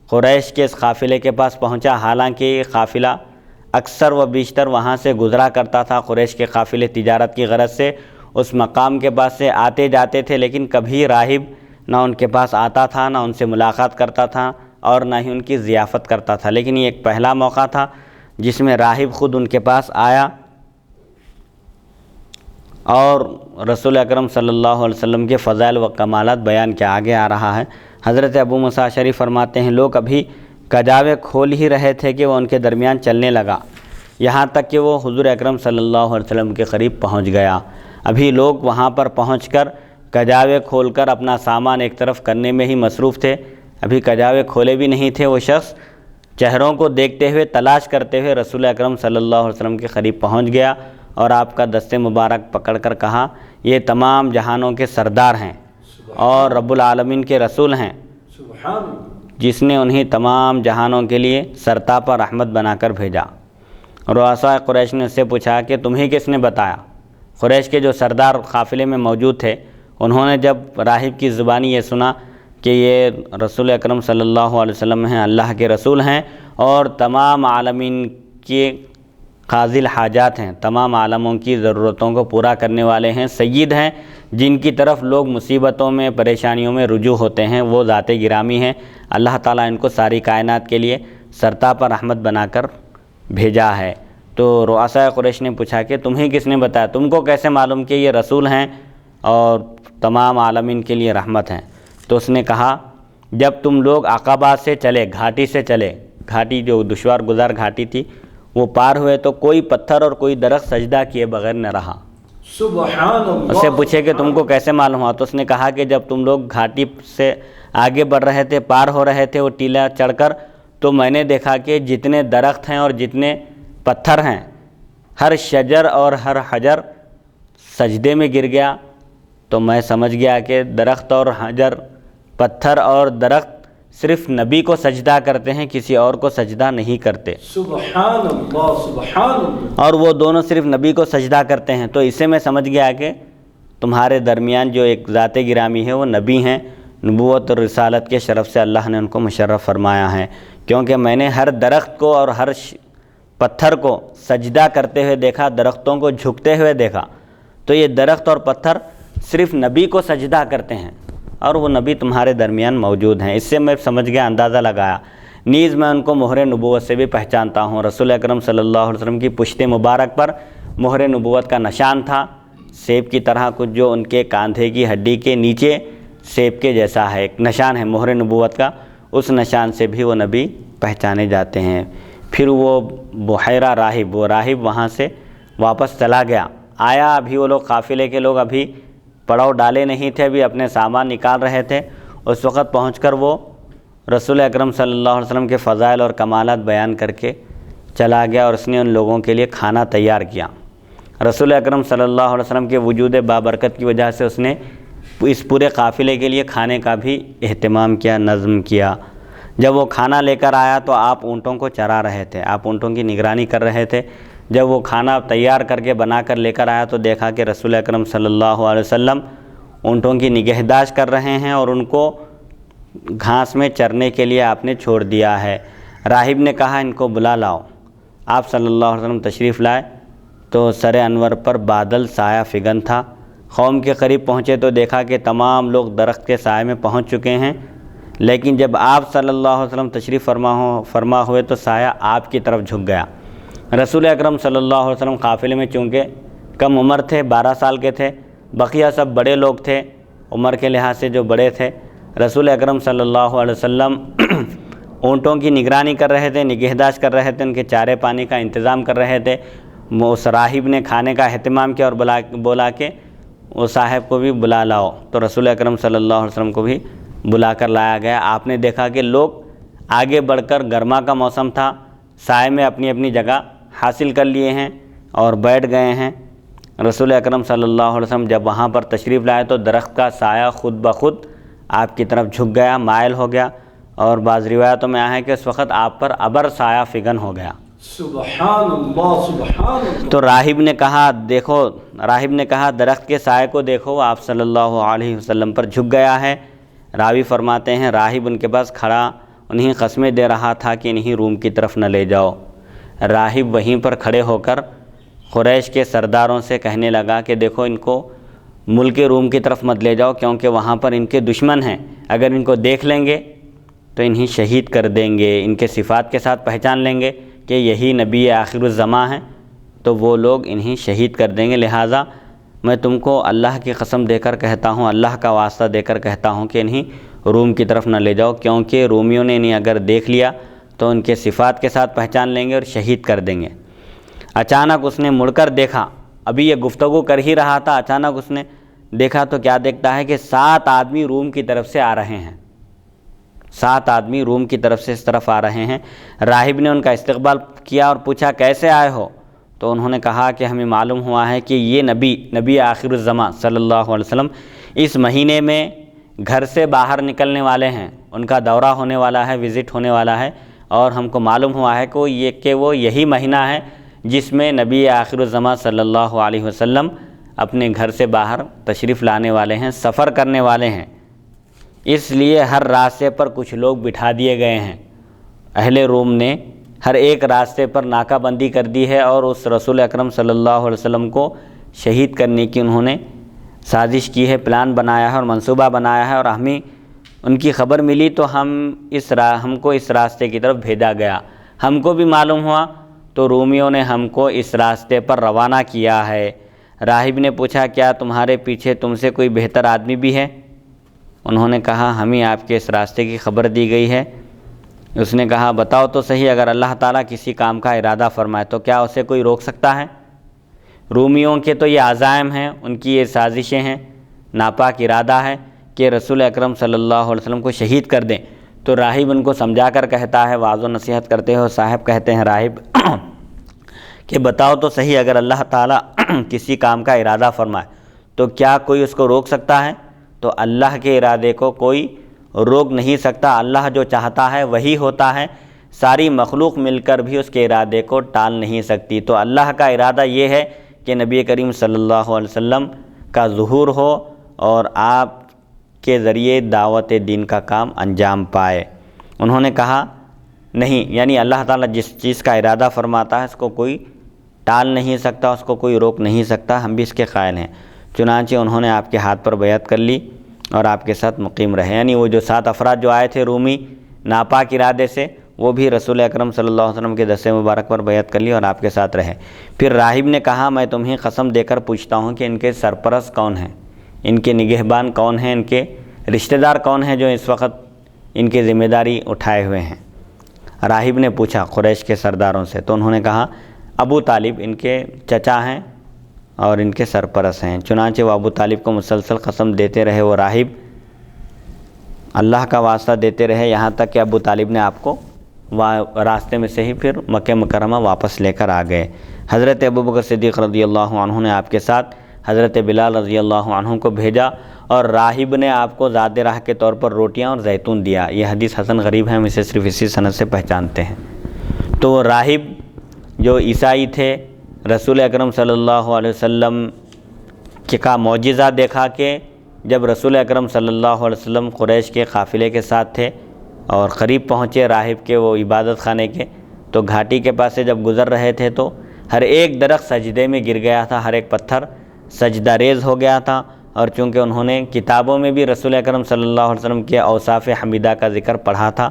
قریش کے اس قافلے کے پاس پہنچا، حالانکہ یہ قافلہ اکثر و بیشتر وہاں سے گزرا کرتا تھا۔ قریش کے قافلے تجارت کی غرض سے اس مقام کے پاس سے آتے جاتے تھے، لیکن کبھی راہب نہ ان کے پاس آتا تھا، نہ ان سے ملاقات کرتا تھا اور نہ ہی ان کی ضیافت کرتا تھا۔ لیکن یہ ایک پہلا موقع تھا جس میں راہب خود ان کے پاس آیا اور رسول اکرم صلی اللہ علیہ وسلم کے فضائل و کمالات بیان کے آگے آ رہا ہے۔ حضرت ابو موسیٰ اشعری فرماتے ہیں، لوگ ابھی کجاوے کھول ہی رہے تھے کہ وہ ان کے درمیان چلنے لگا، یہاں تک کہ وہ حضور اکرم صلی اللہ علیہ وسلم کے قریب پہنچ گیا۔ ابھی لوگ وہاں پر پہنچ کر کجاوے کھول کر اپنا سامان ایک طرف کرنے میں ہی مصروف تھے، ابھی کجاوے کھولے بھی نہیں تھے۔ وہ شخص چہروں کو دیکھتے ہوئے، تلاش کرتے ہوئے رسول اکرم صلی اللہ علیہ وسلم کے قریب پہنچ گیا اور آپ کا دست مبارک پکڑ کر کہا، یہ تمام جہانوں کے سردار ہیں اور رب العالمین کے رسول ہیں، جس نے انہیں تمام جہانوں کے لیے سرتاپا رحمت بنا کر بھیجا۔ رؤساء قریش نے اس سے پوچھا کہ تمہیں کس نے بتایا؟ قریش کے جو سردار قافلے میں موجود تھے، انہوں نے جب راہب کی زبانی یہ سنا کہ یہ رسول اکرم صلی اللہ علیہ وسلم ہیں، اللہ کے رسول ہیں اور تمام عالمین کے قاضی الحاجات ہیں، تمام عالموں کی ضرورتوں کو پورا کرنے والے ہیں، سید ہیں، جن کی طرف لوگ مصیبتوں میں، پریشانیوں میں رجوع ہوتے ہیں، وہ ذات گرامی ہیں، اللہ تعالیٰ ان کو ساری کائنات کے لیے سرتاپا رحمت بنا کر بھیجا ہے۔ تو رؤساء قریش نے پوچھا کہ تمہیں کس نے بتایا، تم کو کیسے معلوم کہ یہ رسول ہیں اور تمام عالمین کے لیے رحمت ہیں؟ تو اس نے کہا جب تم لوگ عقبہ سے چلے، گھاٹی سے چلے، گھاٹی جو دشوار گزار گھاٹی تھی وہ پار ہوئے تو کوئی پتھر اور کوئی درخت سجدہ کیے بغیر نہ رہا۔
سبحان اللہ۔
اس سے پوچھے کہ تم کو کیسے معلوم ہوا؟ تو اس نے کہا کہ جب تم لوگ گھاٹی سے آگے بڑھ رہے تھے، پار ہو رہے تھے وہ ٹیلا چڑھ کر، تو میں نے دیکھا کہ جتنے درخت ہیں اور جتنے پتھر ہیں، ہر شجر اور ہر حجر سجدے میں گر گیا۔ تو میں سمجھ گیا کہ درخت اور حجر، پتھر اور درخت صرف نبی کو سجدہ کرتے ہیں، کسی اور کو سجدہ نہیں کرتے،
سبحان اللہ سبحان اللہ۔
اور وہ دونوں صرف نبی کو سجدہ کرتے ہیں۔ تو اس سے میں سمجھ گیا کہ تمہارے درمیان جو ایک ذات گرامی ہے وہ نبی ہیں، نبوت اور رسالت کے شرف سے اللہ نے ان کو مشرف فرمایا ہے، کیونکہ میں نے ہر درخت کو اور ہر پتھر کو سجدہ کرتے ہوئے دیکھا، درختوں کو جھکتے ہوئے دیکھا۔ تو یہ درخت اور پتھر صرف نبی کو سجدہ کرتے ہیں اور وہ نبی تمہارے درمیان موجود ہیں۔ اس سے میں سمجھ گیا، اندازہ لگایا۔ نیز میں ان کو مہر نبوت سے بھی پہچانتا ہوں۔ رسول اکرم صلی اللہ علیہ وسلم کی پشت مبارک پر مہر نبوت کا نشان تھا، سیب کی طرح کچھ جو ان کے کاندھے کی ہڈی کے نیچے سیب کے جیسا ہے، ایک نشان ہے مہر نبوت کا، اس نشان سے بھی وہ نبی پہچانے جاتے ہیں۔ پھر وہ بحیرہ راہب، وہ راہب وہاں سے واپس چلا گیا، آیا، ابھی وہ لوگ قافلے کے لوگ ابھی پڑاؤ ڈالے نہیں تھے، ابھی اپنے سامان نکال رہے تھے۔ اس وقت پہنچ کر وہ رسول اکرم صلی اللہ علیہ وسلم کے فضائل اور کمالات بیان کر کے چلا گیا اور اس نے ان لوگوں کے لیے کھانا تیار کیا۔ رسول اکرم صلی اللہ علیہ وسلم کے وجود بابرکت کی وجہ سے اس نے اس پورے قافلے کے لیے کھانے کا بھی اہتمام کیا، نظم کیا۔ جب وہ کھانا لے کر آیا تو آپ اونٹوں کو چرا رہے تھے، آپ اونٹوں کی نگرانی کر رہے تھے۔ جب وہ کھانا تیار کر کے بنا کر لے کر آیا تو دیکھا کہ رسول اکرم صلی اللہ علیہ وسلم اونٹوں کی نگہداشت کر رہے ہیں اور ان کو گھاس میں چرنے کے لیے آپ نے چھوڑ دیا ہے۔ راہب نے کہا ان کو بلا لاؤ۔ آپ صلی اللہ علیہ وسلم تشریف لائے تو سر انور پر بادل سایہ فگن تھا۔ قوم کے قریب پہنچے تو دیکھا کہ تمام لوگ درخت کے سائے میں پہنچ چکے ہیں، لیکن جب آپ صلی اللہ علیہ وسلم تشریف فرما ہوئے تو سایہ آپ کی طرف جھک گیا۔ رسول اکرم صلی اللہ علیہ وسلم قافلے میں چونکہ کم عمر تھے، 12 سال کے تھے، بقیہ سب بڑے لوگ تھے، عمر کے لحاظ سے جو بڑے تھے۔ رسول اکرم صلی اللہ علیہ وسلم اونٹوں کی نگرانی کر رہے تھے، نگہداشت کر رہے تھے، ان کے چارے پانی کا انتظام کر رہے تھے۔ اس راہب نے کھانے کا اہتمام کیا اور بولا کہ وہ صاحب کو بھی بلا لاؤ، تو رسول اکرم صلی اللہ علیہ وسلم کو بھی بلا کر لایا گیا۔ آپ نے دیکھا کہ لوگ آگے بڑھ کر، گرما کا موسم تھا، سائے میں اپنی اپنی جگہ حاصل کر لیے ہیں اور بیٹھ گئے ہیں۔ رسول اکرم صلی اللہ علیہ وسلم جب وہاں پر تشریف لائے تو درخت کا سایہ خود بخود آپ کی طرف جھک گیا، مائل ہو گیا، اور بعض روایتوں میں آیا ہے کہ اس وقت آپ پر ابر سایہ فگن ہو گیا۔
سبحان اللہ سبحان اللہ۔
تو راہب نے کہا دیکھو، راہب نے کہا درخت کے سائے کو دیکھو، آپ صلی اللہ علیہ وسلم پر جھک گیا ہے۔ راوی فرماتے ہیں راہب ان کے پاس کھڑا انہیں قسمیں دے رہا تھا کہ انہیں روم کی طرف نہ لے جاؤ۔ راہب وہیں پر کھڑے ہو کر قریش کے سرداروں سے کہنے لگا کہ دیکھو ان کو ملک روم کی طرف مت لے جاؤ، کیونکہ وہاں پر ان کے دشمن ہیں، اگر ان کو دیکھ لیں گے تو انہیں شہید کر دیں گے، ان کے صفات کے ساتھ پہچان لیں گے کہ یہی نبی آخر الزماں ہیں، تو وہ لوگ انہیں شہید کر دیں گے۔ لہٰذا میں تم کو اللہ کی قسم دے کر کہتا ہوں، اللہ کا واسطہ دے کر کہتا ہوں کہ انہیں روم کی طرف نہ لے جاؤ، کیونکہ رومیوں نے انہیں اگر دیکھ لیا تو ان کے صفات کے ساتھ پہچان لیں گے اور شہید کر دیں گے۔ اچانک اس نے مڑ کر دیکھا، ابھی یہ گفتگو کر ہی رہا تھا، اچانک اس نے دیکھا تو کیا دیکھتا ہے کہ 7 آدمی روم کی طرف سے آ رہے ہیں، 7 آدمی روم کی طرف سے اس طرف آ رہے ہیں۔ راہب نے ان کا استقبال کیا اور پوچھا کیسے آئے ہو؟ تو انہوں نے کہا کہ ہمیں معلوم ہوا ہے کہ یہ نبی آخر الزماں صلی اللہ علیہ وسلم اس مہینے میں گھر سے باہر نکلنے والے ہیں، ان کا دورہ ہونے والا ہے، وزٹ ہونے والا ہے، اور ہم کو معلوم ہوا ہے کہ وہ یہی مہینہ ہے جس میں نبی آخر الزماں صلی اللہ علیہ وسلم اپنے گھر سے باہر تشریف لانے والے ہیں، سفر کرنے والے ہیں، اس لیے ہر راستے پر کچھ لوگ بٹھا دیے گئے ہیں۔ اہل روم نے ہر ایک راستے پر ناکہ بندی کر دی ہے اور اس رسول اکرم صلی اللہ علیہ وسلم کو شہید کرنے کی انہوں نے سازش کی ہے، پلان بنایا ہے اور منصوبہ بنایا ہے، اور ہمیں ان کی خبر ملی تو ہم کو اس راستے کی طرف بھیجا گیا۔ ہم کو بھی معلوم ہوا تو رومیوں نے ہم کو اس راستے پر روانہ کیا ہے۔ راہب نے پوچھا کیا تمہارے پیچھے تم سے کوئی بہتر آدمی بھی ہے؟ انہوں نے کہا ہمیں آپ کے اس راستے کی خبر دی گئی ہے۔ اس نے کہا بتاؤ تو صحیح، اگر اللہ تعالیٰ کسی کام کا ارادہ فرمائے تو کیا اسے کوئی روک سکتا ہے؟ رومیوں کے تو یہ عزائم ہیں، ان کی یہ سازشیں ہیں، ناپاک ارادہ ہے کہ رسول اکرم صلی اللہ علیہ وسلم کو شہید کر دیں۔ تو راہب ان کو سمجھا کر کہتا ہے، واعظ و نصیحت کرتے ہو صاحب کہتے ہیں راہب کہ بتاؤ تو صحیح، اگر اللہ تعالیٰ کسی کام کا ارادہ فرمائے تو کیا کوئی اس کو روک سکتا ہے؟ تو اللہ کے ارادے کو کوئی روک نہیں سکتا، اللہ جو چاہتا ہے وہی ہوتا ہے، ساری مخلوق مل کر بھی اس کے ارادے کو ٹال نہیں سکتی۔ تو اللہ کا ارادہ یہ ہے کہ نبی کریم صلی اللہ علیہ وسلم کا ظہور ہو اور آپ کے ذریعے دعوت دین کا کام انجام پائے۔ انہوں نے کہا نہیں، یعنی اللہ تعالیٰ جس چیز کا ارادہ فرماتا ہے اس کو کوئی ٹال نہیں سکتا، اس کو کوئی روک نہیں سکتا، ہم بھی اس کے قائل ہیں۔ چنانچہ انہوں نے آپ کے ہاتھ پر بیعت کر لی اور آپ کے ساتھ مقیم رہے، یعنی وہ جو 7 افراد جو آئے تھے رومی ناپاک ارادے سے، وہ بھی رسول اکرم صلی اللہ علیہ وسلم کے دست مبارک پر بیعت کر لی اور آپ کے ساتھ رہے۔ پھر راہب نے کہا میں تمہیں قسم دے کر پوچھتا ہوں کہ ان کے سرپرست کون ہیں، ان کے نگہبان کون ہیں، ان کے رشتہ دار کون ہیں جو اس وقت ان کی ذمہ داری اٹھائے ہوئے ہیں؟ راہب نے پوچھا قریش کے سرداروں سے، تو انہوں نے کہا ابو طالب ان کے چچا ہیں اور ان کے سرپرست ہیں۔ چنانچہ وہ ابو طالب کو مسلسل قسم دیتے رہے، وہ راہب اللہ کا واسطہ دیتے رہے، یہاں تک کہ ابو طالب نے آپ کو راستے میں سے ہی پھر مکہ مکرمہ واپس لے کر آ گئے۔ حضرت ابوبکر صدیق رضی اللہ عنہ نے آپ کے ساتھ حضرت بلال رضی اللہ عنہ کو بھیجا اور راہب نے آپ کو ذات راہ کے طور پر روٹیاں اور زیتون دیا۔ یہ حدیث حسن غریب ہے، ہم اسے صرف اسی سند سے پہچانتے ہیں۔ تو وہ راہب جو عیسائی تھے، رسول اکرم صلی اللہ علیہ وسلم کا معجزہ دیکھا کہ جب رسول اکرم صلی اللہ علیہ وسلم قریش کے قافلے کے ساتھ تھے اور قریب پہنچے راہب کے وہ عبادت خانے کے، تو گھاٹی کے پاس سے جب گزر رہے تھے تو ہر ایک درخت سجدے میں گر گیا تھا، ہر ایک پتھر سجدہ ریز ہو گیا تھا، اور چونکہ انہوں نے کتابوں میں بھی رسول اکرم صلی اللہ علیہ وسلم کے اوصاف حمیدہ کا ذکر پڑھا تھا،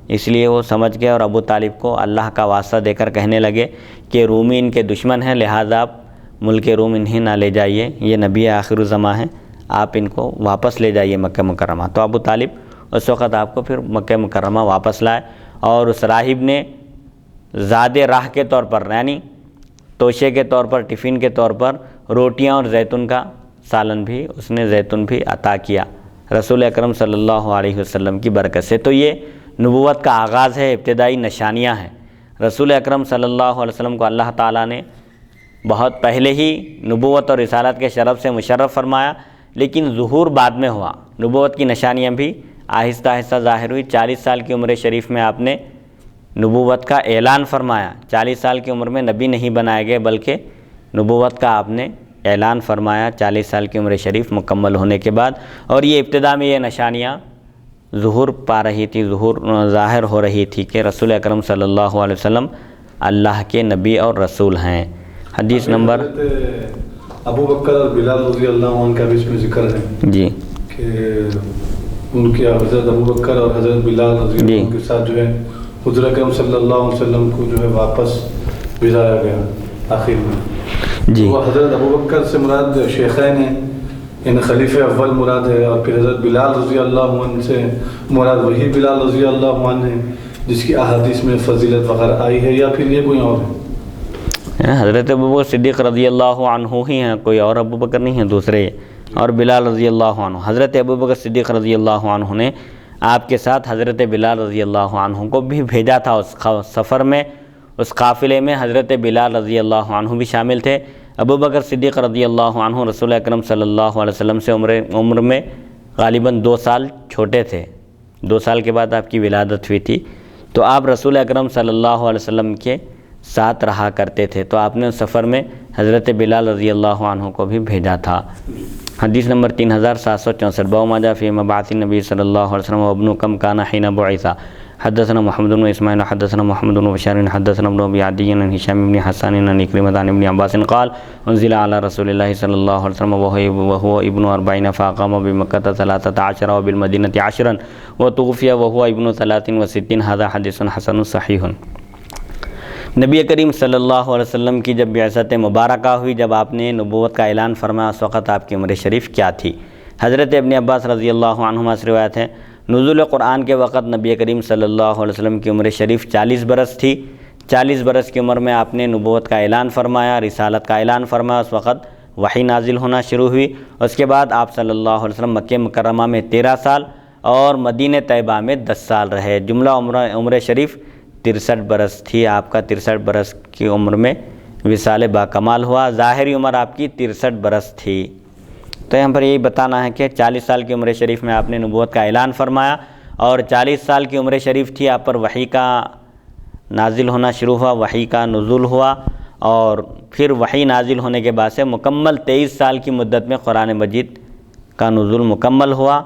اس لیے وہ سمجھ گئے اور ابو طالب کو اللہ کا واسطہ دے کر کہنے لگے کہ رومی ان کے دشمن ہیں، لہٰذا آپ ملک روم انہیں نہ لے جائیے، یہ نبی آخر الزماں ہیں، آپ ان کو واپس لے جائیے مکہ مکرمہ۔ تو ابو طالب اس وقت آپ کو پھر مکہ مکرمہ واپس لائے، اور اس راہب نے زاد راہ کے طور پر، یعنی توشے کے طور پر، ٹفن کے طور پر روٹیاں اور زیتون کا سالن بھی، اس نے زیتون بھی عطا کیا رسول اکرم صلی اللہ علیہ وسلم کی برکت سے۔ تو یہ نبوت کا آغاز ہے، ابتدائی نشانیاں ہیں۔ رسول اکرم صلی اللہ علیہ وسلم کو اللہ تعالیٰ نے بہت پہلے ہی نبوت اور رسالت کے شرف سے مشرف فرمایا، لیکن ظہور بعد میں ہوا۔ نبوت کی نشانیاں بھی آہستہ آہستہ ظاہر ہوئی۔ 40 سال کی عمر شریف میں آپ نے نبوت کا اعلان فرمایا۔ 40 سال کی عمر میں نبی نہیں بنائے گئے، بلکہ نبوت کا آپ نے اعلان فرمایا 40 سال کی عمر شریف مکمل ہونے کے بعد، اور یہ ابتدا میں یہ نشانیاں ظہور پا رہی تھی، ظاہر ہو رہی تھی کہ رسول اکرم صلی اللہ علیہ وسلم اللہ کے نبی اور رسول ہیں۔ حدیث نمبر
ابو بکر اور بلال رضی اللہ عنہ کا بھی اس میں ذکر ہے
جی
کہ ان کے حضرت ابو بکر اور حضرت بلال رضی اللہ عنہ کے ساتھ جو ہے حضور اکرم صلی اللہ علیہ وسلم کو جو ہے واپس بھیجایا گیا آخر میں۔
جی
وہ حضرت ابو بکر سے مراد شیخین ہیں، ان خلیفہ اول مراد ہے، اور پھر حضرت بلال رضی اللہ عنہ سے مراد وہی بلال رضی اللہ عنہ ہے جس کی احادیث میں فضیلت وغیرہ آئی ہے، یا پھر یہ کوئی اور ہے؟
حضرت ابوبکر صدیق رضی اللہ عنہ ہی ہیں، کوئی اور ابو بکر نہیں ہیں، دوسرے، اور بلال رضی اللہ عنہ۔ حضرت ابوبکر صدیق رضی اللہ عنہ نے آپ کے ساتھ حضرت بلال رضی اللہ عنہ کو بھی بھیجا تھا اس سفر میں، اس قافلے میں حضرت بلال رضی اللہ عنہ بھی شامل تھے۔ ابوبکر صدیق رضی اللہ عنہ رسول اکرم صلی اللہ علیہ وسلم سے عمر میں غالباً 2 سال چھوٹے تھے، 2 سال کے بعد آپ کی ولادت ہوئی تھی، تو آپ رسول اکرم صلی اللہ علیہ وسلم کے ساتھ رہا کرتے تھے، تو آپ نے اس سفر میں حضرت بلال رضی اللہ عنہ کو بھی بھیجا تھا۔ حدیث نمبر 3764 باب ما جاء فی مبعث النبی صلی اللہ علیہ وسلم وابن کم کان حین بعث۔ حدثنا محمد بن اسماعیل حدثنا محمد بن بشار حدثنا ابن ابی عدی عن هشام بن حسان عن عكرمة عن ابن عباس قال انزل على رسول الله صلی اللہ علیہ وسلم وهو ابن 40 فاقام بمكة 13 وبالمدینة 10 وتوفي وهو ابن 63۔ هذا حدیث حسن صحیح۔ نبی کریم صلی اللہ علیہ وسلم کی جب بعثت مبارکہ ہوئی، جب آپ نے نبوت کا اعلان فرمایا، اس وقت آپ کی عمر شریف کیا تھی؟ حضرت ابن عباس رضی اللہ عنہما سے روایت ہے، نزول قرآن کے وقت نبی کریم صلی اللہ علیہ وسلم کی عمر شریف 40 برس تھی۔ 40 برس کی عمر میں آپ نے نبوت کا اعلان فرمایا، رسالت کا اعلان فرمایا، اس وقت وحی نازل ہونا شروع ہوئی۔ اس کے بعد آپ صلی اللہ علیہ وسلم مکہ مکرمہ میں 13 سال اور مدینہ طیبہ میں 10 سال رہے۔ جملہ عمر شریف 63 برس تھی آپ کا۔ 63 برس کی عمر میں وصال با کمال ہوا۔ ظاہری عمر آپ کی 63 برس تھی۔ تو یہاں پر یہی بتانا ہے کہ 40 سال کی عمر شریف میں آپ نے نبوت کا اعلان فرمایا اور 40 سال کی عمر شریف تھی آپ پر وحی کا نازل ہونا شروع ہوا، وحی کا نزول ہوا، اور پھر وحی نازل ہونے کے بعد سے مکمل 23 سال کی مدت میں قرآن مجید کا نزول مکمل ہوا،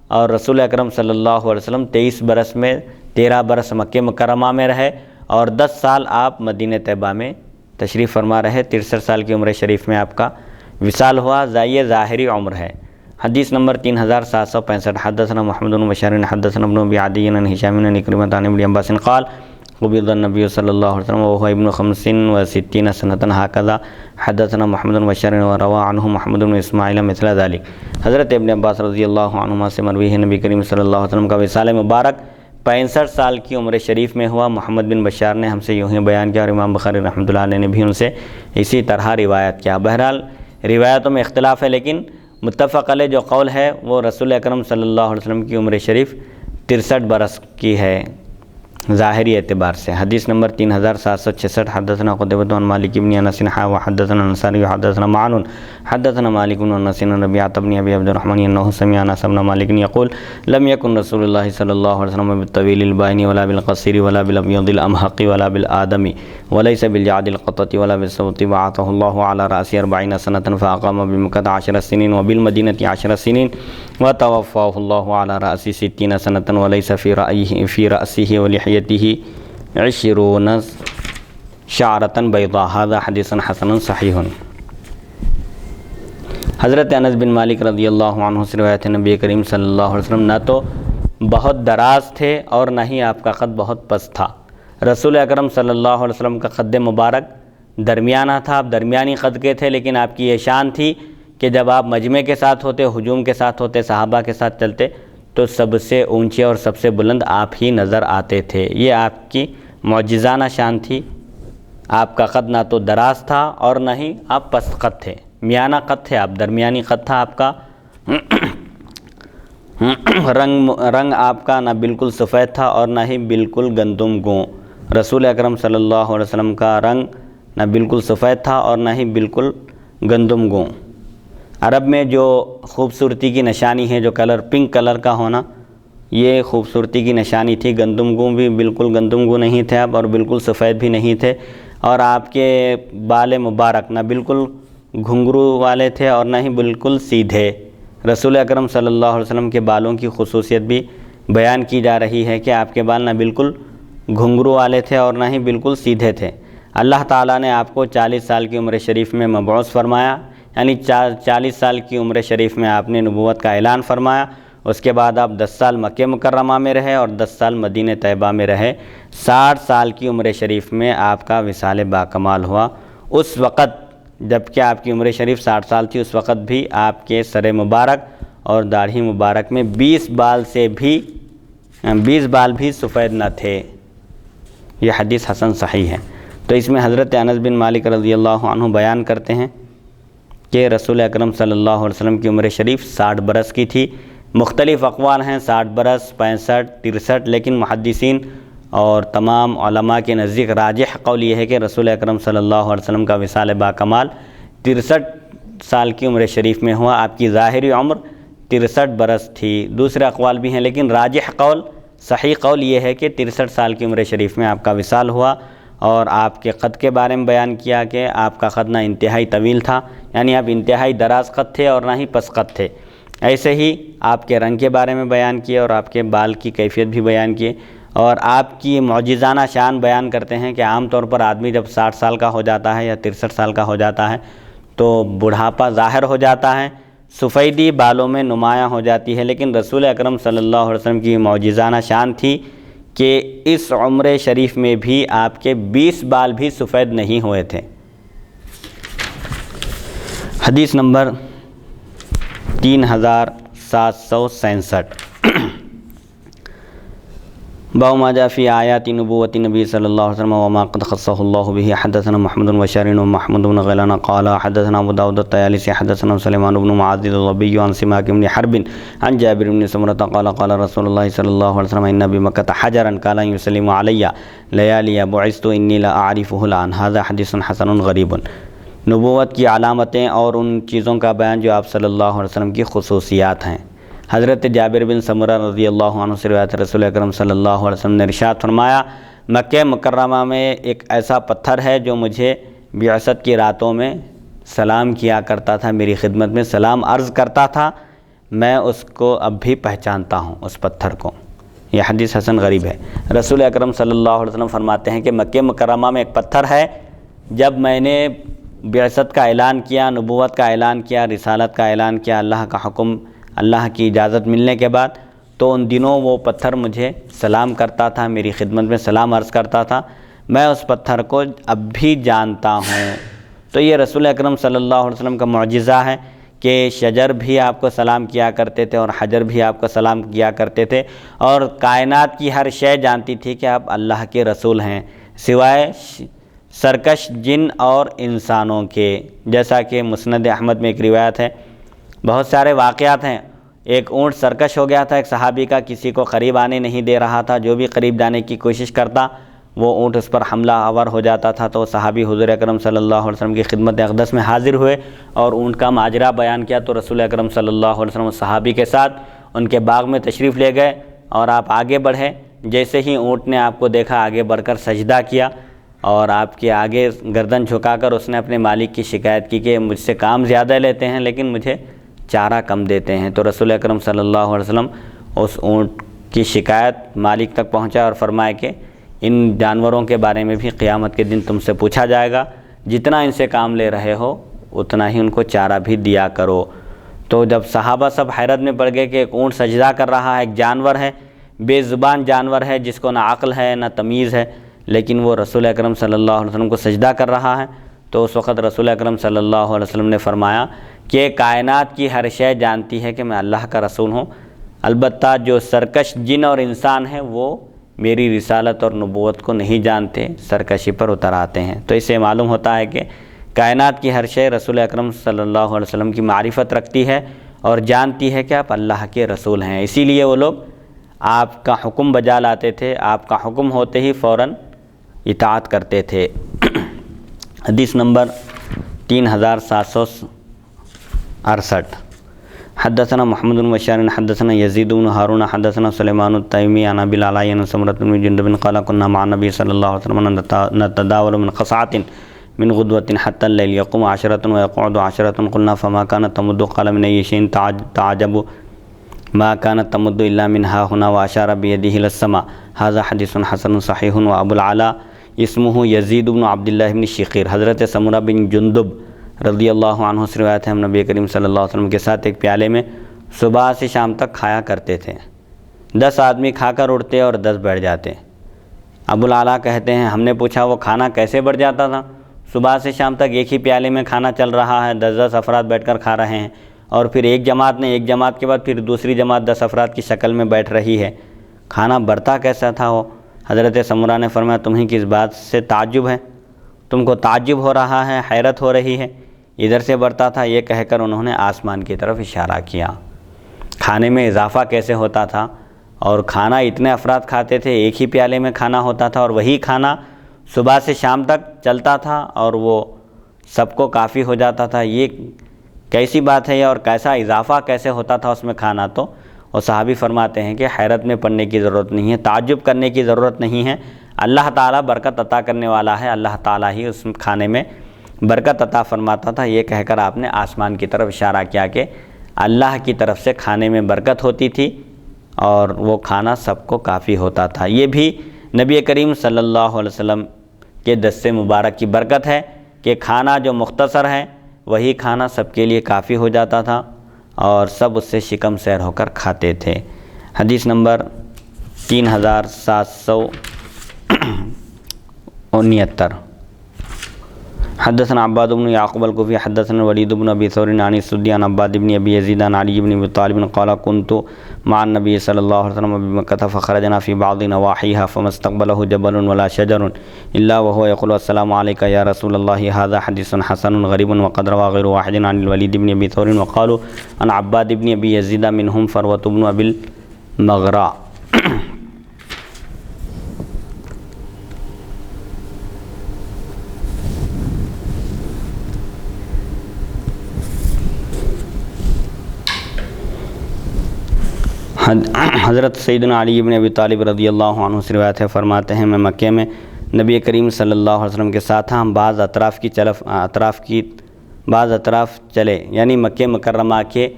اور رسول اکرم صلی اللہ علیہ وسلم 23 برس میں 13 برس مکہ مکرمہ میں رہے اور 10 سال آپ مدینہ طیبہ میں تشریف فرما رہے۔ 63 سال کی عمر شریف میں آپ کا وصال ہوا۔ یہ ظاہری عمر ہے۔ حدیث نمبر 3765، حدثنا محمد بن بشار حدثنا ابن ابی عدی عن ہشام بن عکرمہ عن ابن عباس قال قبض النبی صلی اللہ علیہ وسلم وهو ابن 65 سنة هكذا حدثنا محمد بن بشار وروى عنه محمد بن اسماعیل مثل ذلك۔ حضرت ابن عباس رضی اللہ عنہما سے مروی ہے، نبی کریم صلی اللہ علیہ وسلم کا وصال مبارک 65 سال کی عمر شریف میں ہوا۔ محمد بن بشار نے ہم سے یوں ہی بیان کیا اور امام بخاری رحمۃ اللہ علیہ نے بھی ان سے اسی طرح روایت کیا۔ بہرحال روایتوں میں اختلاف ہے، لیکن متفق علیہ جو قول ہے وہ رسول اکرم صلی اللہ علیہ وسلم کی عمر شریف 63 برس کی ہے ظاہری اعتبار سے۔ حدیث نمبر 3766، حدثنا قتیبہ عن مالک بن انس وحدثنا الانصاری وحدثنا معن حدثنا مالک بن انس عن ربیعہ بن ابی عبد الرحمن انه سمع انس بن مالک يقول لم يكن رسول الله صلی اللہ علیہ وسلم بالطویل البائن ولا بالقصير ولا بالابيض الامهق ولا بالآدم وليس بالجعد القطة ولا بالصوت، بعثه الله على رأس 40 سنة فأقام بمكة 10 سنين وبالمدينة 10 سنين وتوفاه الله على رأس 60 سنة وليس في رأسه ولحيته 20 شعرة بيضاء۔ هذا حدیث حسن صحیح۔ حضرت انس بن مالک رضی اللہ عنہ سے روایت ہے، نبی کریم صلی اللہ علیہ وسلم نہ تو بہت دراز تھے اور نہ ہی آپ کا قد بہت پست تھا۔ رسول اکرم صلی اللہ علیہ وسلم کا قد مبارک درمیانہ تھا، آپ درمیانی قد کے تھے، لیکن آپ کی یہ شان تھی کہ جب آپ مجمع کے ساتھ ہوتے، ہجوم کے ساتھ ہوتے، صحابہ کے ساتھ چلتے تو سب سے اونچے اور سب سے بلند آپ ہی نظر آتے تھے۔ یہ آپ کی معجزانہ شان تھی۔ آپ کا قد نہ تو دراز تھا اور نہ ہی آپ پست قد تھے، میانہ قد تھے آپ، درمیانی قد تھا آپ کا۔ رنگ آپ کا نہ بالکل سفید تھا اور نہ ہی بالکل گندم گوں۔ رسول اکرم صلی اللہ علیہ وسلم کا رنگ نہ بالکل سفید تھا اور نہ ہی بالکل گندم گوں۔ عرب میں جو خوبصورتی کی نشانی ہے، جو کلر پنک کلر کا ہونا، یہ خوبصورتی کی نشانی تھی۔ گندم گوں بھی بالکل گندم گوں نہیں تھے آپ، اور بالکل سفید بھی نہیں تھے، اور آپ کے بال مبارک نہ بالکل گھنگرو والے تھے اور نہ ہی بالکل سیدھے۔ رسول اکرم صلی اللہ علیہ وسلم کے بالوں کی خصوصیت بھی بیان کی جا رہی ہے کہ آپ کے بال نہ بالکل گھنگرو والے تھے اور نہ ہی بالکل سیدھے تھے۔ اللہ تعالیٰ نے آپ کو 40 سال کی عمر شریف میں مبعوث فرمایا، یعنی 40 سال کی عمر شریف میں آپ نے نبوت کا اعلان فرمایا۔ اس کے بعد آپ 10 سال مکہ مکرمہ میں رہے اور 10 سال مدینہ طیبہ میں رہے۔ 60 سال کی عمر شریف میں آپ کا وصال باکمال ہوا۔ اس وقت جب کہ آپ کی عمر شریف 60 سال تھی، اس وقت بھی آپ کے سر مبارک اور داڑھی مبارک میں 20 بال بھی سفید نہ تھے۔ یہ حدیث حسن صحیح ہے۔ تو اس میں حضرت انس بن مالک رضی اللہ عنہ بیان کرتے ہیں کہ رسول اکرم صلی اللہ علیہ وسلم کی عمر شریف 60 برس کی تھی۔ مختلف اقوال ہیں، 60 برس، 65، 63، لیکن محدثین اور تمام علماء کے نزدیک راجح قول یہ ہے کہ رسول اکرم صلی اللہ علیہ وسلم کا وصال باکمال 63 سال کی عمر شریف میں ہوا۔ آپ کی ظاہری عمر 63 برس تھی۔ دوسرے اقوال بھی ہیں، لیکن راجح قول، صحیح قول یہ ہے کہ 63 سال کی عمر شریف میں آپ کا وصال ہوا۔ اور آپ کے قد کے بارے میں بیان کیا کہ آپ کا قد نہ انتہائی طویل تھا، یعنی آپ انتہائی دراز قد تھے اور نہ ہی پس قد تھے۔ ایسے ہی آپ کے رنگ کے بارے میں بیان کیے اور آپ کے بال کی کیفیت بھی بیان کیے، اور آپ کی معجزانہ شان بیان کرتے ہیں کہ عام طور پر آدمی جب 60 سال کا ہو جاتا ہے یا 63 سال کا ہو جاتا ہے تو بڑھاپا ظاہر ہو جاتا ہے، سفیدی بالوں میں نمایاں ہو جاتی ہے، لیکن رسول اکرم صلی اللہ علیہ وسلم کی معجزانہ شان تھی کہ اس عمر شریف میں بھی آپ کے 20 بال بھی سفید نہیں ہوئے تھے۔ حدیث نمبر 3767 باب ما جاء فی آیات نبوۃ نبی صلی اللہ علیہ وسلم وما قد خصہ اللہ بہ۔ حدثنا محمد بن بشار ومحمد بن غیلان قال حدثنا ابو داود الطیالسی حدثنا سلیمان بن معاذ الضبی عن سماک بن حرب عن جابر بن سمرہ قال قال رسول اللہ صلی اللہ علیہ وسلم ان بمکۃ حجرا کان یسلم علی لیالی بعثت انی لا اعرفہ الان۔ ھذا حدیث حسن غریب۔ نبوت کی علامتیں اور ان چیزوں کا بیان جو آپ صلی اللہ علیہ وسلم کی خصوصیات ہیں۔ حضرت جابر بن سمرہ رضی اللہ عنہ سے روایت رسول اکرم صلی اللہ علیہ وسلم نے ارشاد فرمایا، مکہ مکرمہ میں ایک ایسا پتھر ہے جو مجھے بعثت کی راتوں میں سلام کیا کرتا تھا، میری خدمت میں سلام عرض کرتا تھا، میں اس کو اب بھی پہچانتا ہوں اس پتھر کو۔ یہ حدیث حسن غریب ہے۔ رسول اکرم صلی اللہ علیہ وسلم فرماتے ہیں کہ مکہ مکرمہ میں ایک پتھر ہے، جب میں نے بعثت کا اعلان کیا، نبوت کا اعلان کیا، رسالت کا اعلان کیا، اللہ کا حکم، اللہ کی اجازت ملنے کے بعد، تو ان دنوں وہ پتھر مجھے سلام کرتا تھا، میری خدمت میں سلام عرض کرتا تھا، میں اس پتھر کو اب بھی جانتا ہوں۔ تو یہ رسول اکرم صلی اللہ علیہ وسلم کا معجزہ ہے کہ شجر بھی آپ کو سلام کیا کرتے تھے اور حجر بھی آپ کو سلام کیا کرتے تھے، اور کائنات کی ہر شے جانتی تھی کہ آپ اللہ کے رسول ہیں، سوائے سرکش جن اور انسانوں کے۔ جیسا کہ مسند احمد میں ایک روایت ہے، بہت سارے واقعات ہیں۔ ایک اونٹ سرکش ہو گیا تھا ایک صحابی کا، کسی کو قریب آنے نہیں دے رہا تھا، جو بھی قریب جانے کی کوشش کرتا وہ اونٹ اس پر حملہ آور ہو جاتا تھا۔ تو صحابی حضور اکرم صلی اللہ علیہ وسلم کی خدمت اقدس میں حاضر ہوئے اور اونٹ کا ماجرا بیان کیا، تو رسول اکرم صلی اللہ علیہ وسلم صحابی کے ساتھ ان کے باغ میں تشریف لے گئے اور آپ آگے بڑھے۔ جیسے ہی اونٹ نے آپ کو دیکھا، آگے بڑھ کر سجدہ کیا اور آپ کے آگے گردن جھکا کر اس نے اپنے مالک کی شکایت کی کہ مجھ سے کام زیادہ لیتے ہیں لیکن مجھے چارہ کم دیتے ہیں۔ تو رسول اکرم صلی اللہ علیہ وسلم اس اونٹ کی شکایت مالک تک پہنچا اور فرمایا کہ ان جانوروں کے بارے میں بھی قیامت کے دن تم سے پوچھا جائے گا، جتنا ان سے کام لے رہے ہو اتنا ہی ان کو چارہ بھی دیا کرو۔ تو جب صحابہ سب حیرت میں پڑ گئے کہ ایک اونٹ سجدہ کر رہا ہے، ایک جانور ہے، بے زبان جانور ہے جس کو نہ عقل ہے نہ تمیز ہے، لیکن وہ رسول اکرم صلی اللہ علیہ وسلم کو سجدہ کر رہا ہے، تو اس وقت رسول اکرم صلی اللہ علیہ وسلم نے فرمایا کہ کائنات کی ہر شے جانتی ہے کہ میں اللہ کا رسول ہوں، البتہ جو سرکش جن اور انسان ہیں وہ میری رسالت اور نبوت کو نہیں جانتے، سرکشی پر اتر آتے ہیں۔ تو اس سے معلوم ہوتا ہے کہ کائنات کی ہر شے رسول اکرم صلی اللہ علیہ وسلم کی معرفت رکھتی ہے اور جانتی ہے کہ آپ اللہ کے رسول ہیں، اسی لیے وہ لوگ آپ کا حکم بجا لاتے تھے، آپ کا حکم ہوتے ہی فوراً اطاعت کرتے تھے۔ حدیث نمبر 3768 حدثنا محمد بن بشار حدثنا یزید بن ہارون حدثنا سلیمان التیمی عن ابی العلاء عن سمرة بن جندب قال كنا مع النبي صلی اللہ علیہ وسلم نتداول من قصعة من غدوة حتى الليل يقوم 10 ويقعد 10 قلنا فما كانت تمد قال من أي شيء تعجب ما كانت تمد إلا من ها هنا وأشار بيده إلى السماء۔ هذا حدیث حسن صحیح وأبو العلاء اسمہ یزید بن عبداللہ بن شقیر۔ حضرت سمرہ بن جندب رضی اللہ عنہ سے روایت ہے، ہم نبی کریم صلی اللہ علیہ وسلم کے ساتھ ایک پیالے میں صبح سے شام تک کھایا کرتے تھے، 10 آدمی کھا کر اٹھتے اور 10 بیٹھ جاتے۔ ابو العلاء کہتے ہیں ہم نے پوچھا وہ کھانا کیسے بڑھ جاتا تھا؟ صبح سے شام تک ایک ہی پیالے میں کھانا چل رہا ہے، 10 افراد بیٹھ کر کھا رہے ہیں، اور پھر ایک جماعت کے بعد پھر دوسری جماعت 10 افراد کی شکل میں بیٹھ رہی ہے، کھانا بڑھتا کیسا تھا وہ؟ حضرت سمرہ نے فرمایا تمہیں کس بات سے تعجب ہے؟ تم کو تعجب ہو رہا ہے، حیرت ہو رہی ہے؟ ادھر سے بڑھتا تھا، یہ کہہ کر انہوں نے آسمان کی طرف اشارہ کیا۔ کھانے میں اضافہ کیسے ہوتا تھا، اور کھانا اتنے افراد کھاتے تھے، ایک ہی پیالے میں کھانا ہوتا تھا اور وہی کھانا صبح سے شام تک چلتا تھا اور وہ سب کو کافی ہو جاتا تھا، یہ کیسی بات ہے اور کیسا اضافہ کیسے ہوتا تھا اس میں کھانا؟ تو اور صحابی فرماتے ہیں کہ حیرت میں پڑنے کی ضرورت نہیں ہے، تعجب کرنے کی ضرورت نہیں ہے، اللہ تعالیٰ برکت عطا کرنے والا ہے، اللہ تعالیٰ ہی اس کھانے میں برکت عطا فرماتا تھا۔ یہ کہہ کر آپ نے آسمان کی طرف اشارہ کیا کہ اللہ کی طرف سے کھانے میں برکت ہوتی تھی اور وہ کھانا سب کو کافی ہوتا تھا۔ یہ بھی نبی کریم صلی اللہ علیہ وسلم کے دست مبارک کی برکت ہے کہ کھانا جو مختصر ہے وہی کھانا سب کے لیے کافی ہو جاتا تھا اور سب اس سے شکم سیر ہو کر کھاتے تھے۔ حدیث نمبر 3769 حدثنا عباد بن یعقوب الکوفی حدثنا ولید بن ابی ثور عن السدی عن عباد بن ابی یزید عن علی بن ابی طالب قال كنت مع النبي صلی اللہ علیہ وسلم بمکہ فخرجنا في بعض نواحیها فما استقبله جبل ولا شجر الا وهو يقول السلام عليك يا رسول الله هذا حديث حسن غريب وقد روى غير واحد عن الولید بن ابی ثور وقالوا عن عباد بن ابی یزید منهم فروة بن ابی المغراء. حضرت سیدنا علی بن ابی طالب رضی اللہ عنہ سے روایت ہے، فرماتے ہیں میں مکہ میں نبی کریم صلی اللہ علیہ وسلم کے ساتھ ہم بعض اطراف چلے، یعنی مکہ مکرمہ کے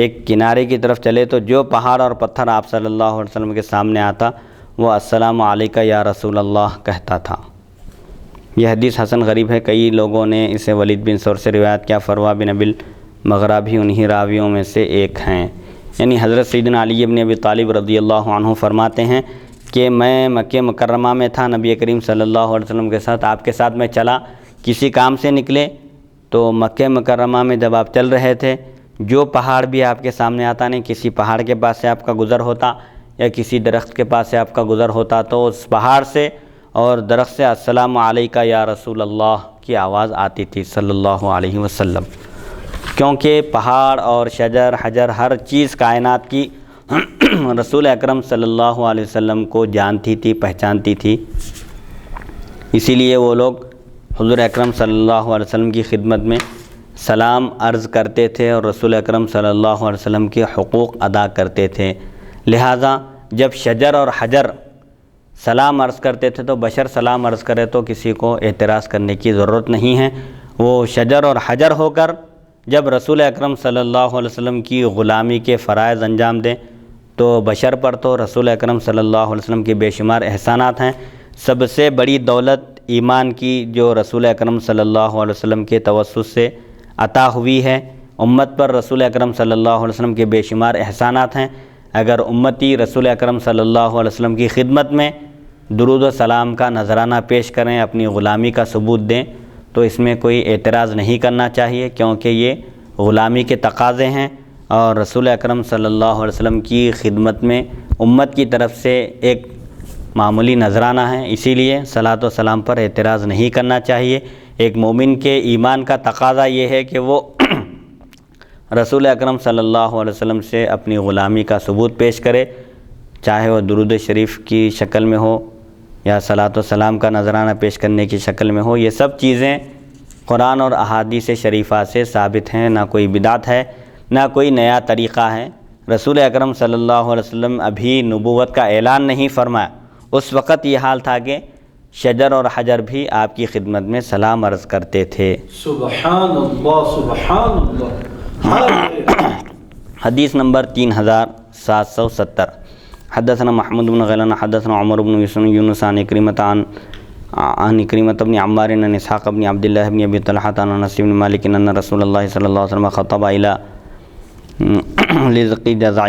ایک کنارے کی طرف چلے تو جو پہاڑ اور پتھر آپ صلی اللہ علیہ وسلم کے سامنے آتا وہ السلام علیکہ یا رسول اللہ کہتا تھا۔ یہ حدیث حسن غریب ہے، کئی لوگوں نے اسے ولید بن ثور سے روایت کیا، فروہ بن ابی المغراء بھی انہی راویوں میں سے ایک ہیں۔ یعنی حضرت سیدنا علی بن ابی طالب رضی اللہ عنہ فرماتے ہیں کہ میں مکہ مکرمہ میں تھا نبی کریم صلی اللہ علیہ وسلم کے ساتھ، آپ کے ساتھ میں چلا، کسی کام سے نکلے تو مکہ مکرمہ میں جب آپ چل رہے تھے جو پہاڑ بھی آپ کے سامنے آتا، نہیں کسی پہاڑ کے پاس سے آپ کا گزر ہوتا یا کسی درخت کے پاس سے آپ کا گزر ہوتا تو اس پہاڑ سے اور درخت سے السلام علیکہ یا رسول اللہ کی آواز آتی تھی صلی اللہ علیہ وسلم، کیونکہ پہاڑ اور شجر حجر ہر چیز کائنات کی رسول اکرم صلی اللہ علیہ وسلم کو جانتی تھی، پہچانتی تھی، اسی لیے وہ لوگ حضور اکرم صلی اللہ علیہ وسلم کی خدمت میں سلام عرض کرتے تھے اور رسول اکرم صلی اللہ علیہ وسلم کے حقوق ادا کرتے تھے۔ لہٰذا جب شجر اور حجر سلام عرض کرتے تھے تو بشر سلام عرض کرے تو کسی کو اعتراض کرنے کی ضرورت نہیں ہے، وہ شجر اور حجر ہو کر جب رسول اکرم صلی اللہ علیہ وسلم کی غلامی کے فرائض انجام دیں تو بشر پر تو رسول اکرم صلی اللہ علیہ وسلم کے بے شمار احسانات ہیں۔ سب سے بڑی دولت ایمان کی جو رسول اکرم صلی اللہ علیہ وسلم کے توسط سے عطا ہوئی ہے، امت پر رسول اکرم صلی اللہ علیہ وسلم کے بے شمار احسانات ہیں۔ اگر امتی رسول اکرم صلی اللہ علیہ وسلم کی خدمت میں درود و سلام کا نذرانہ پیش کریں، اپنی غلامی کا ثبوت دیں تو اس میں کوئی اعتراض نہیں کرنا چاہیے، کیونکہ یہ غلامی کے تقاضے ہیں اور رسول اکرم صلی اللہ علیہ وسلم کی خدمت میں امت کی طرف سے ایک معمولی نذرانہ ہے، اسی لیے صلاۃ و سلام پر اعتراض نہیں کرنا چاہیے۔ ایک مومن کے ایمان کا تقاضا یہ ہے کہ وہ رسول اکرم صلی اللہ علیہ وسلم سے اپنی غلامی کا ثبوت پیش کرے، چاہے وہ درود شریف کی شکل میں ہو یا صلاۃ و سلام کا نذرانہ پیش کرنے کی شکل میں ہو۔ یہ سب چیزیں قرآن اور احادیث شریفہ سے ثابت ہیں، نہ کوئی بدعت ہے نہ کوئی نیا طریقہ ہے۔ رسول اکرم صلی اللہ علیہ وسلم ابھی نبوت کا اعلان نہیں فرمایا، اس وقت یہ حال تھا کہ شجر اور حجر بھی آپ کی خدمت میں سلام عرض کرتے تھے۔
سبحان اللہ سبحان اللہ۔
حدیث نمبر 3770 حدثنا محمود بن غیلان حدثنا عمر بن یونس عن اکرمۃ بن عمار عن اسحاق بن عبد الله بن ابی طلحہ عن انس بن مالک ان رسول اللہ صلی اللہ علیہ وسلم خطب الى عذق جزع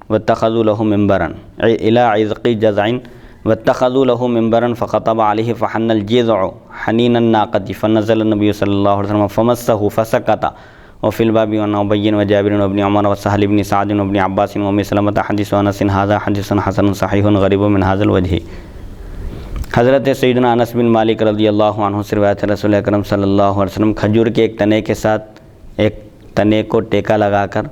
واتخذوا له منبرا الى عذق جزع واتخذوا له منبرا فخطب عليه فحن الجذع حنين الناقة فنزل النبي صلى الله عليه وسلم فمسه فسكت وفي الباب عن ابي وجابر وابن عمر وسهل بن سعد وابن عباس وام سلمة حديث انس هذا حديث حسن صحيح غريب من هذا الوجه۔ حضرت سیدنا انس بن مالک رضی اللہ عنہ سے روایت ہے، رسول اکرم صلی اللہ علیہ وسلم کھجور کے ایک تنے کے ساتھ ایک تنے کو ٹیکا لگا کر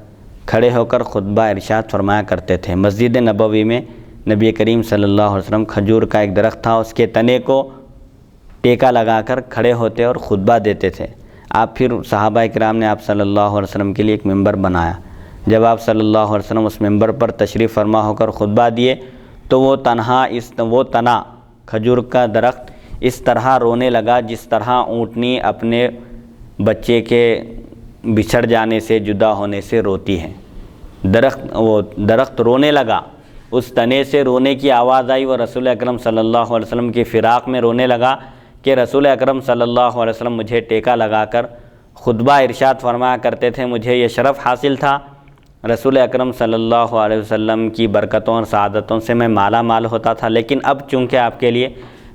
کھڑے ہو کر خطبہ ارشاد فرمایا کرتے تھے۔ مسجد نبوی میں نبی کریم صلی اللہ علیہ وسلم کھجور کا ایک درخت تھا، اس کے تنے کو ٹیکا لگا کر کھڑے ہوتے اور خطبہ دیتے تھے۔ آپ پھر صحابہ کرام نے آپ صلی اللہ علیہ وسلم کے لیے ایک ممبر بنایا۔ جب آپ صلی اللہ علیہ وسلم اس ممبر پر تشریف فرما ہو کر خطبہ دیے تو وہ تنا کھجور کا درخت اس طرح رونے لگا جس طرح اونٹنی اپنے بچے کے بچھڑ جانے سے، جدا ہونے سے روتی ہے۔ درخت رونے لگا، اس تنے سے رونے کی آواز آئی، وہ رسول اکرم صلی اللہ علیہ وسلم کی فراق میں رونے لگا کہ رسول اکرم صلی اللہ علیہ وسلم مجھے ٹیکا لگا کر خطبہ ارشاد فرمایا کرتے تھے، مجھے یہ شرف حاصل تھا رسول اکرم صلی اللہ علیہ وسلم کی برکتوں اور سعادتوں سے میں مالا مال ہوتا تھا، لیکن اب چونکہ آپ کے لیے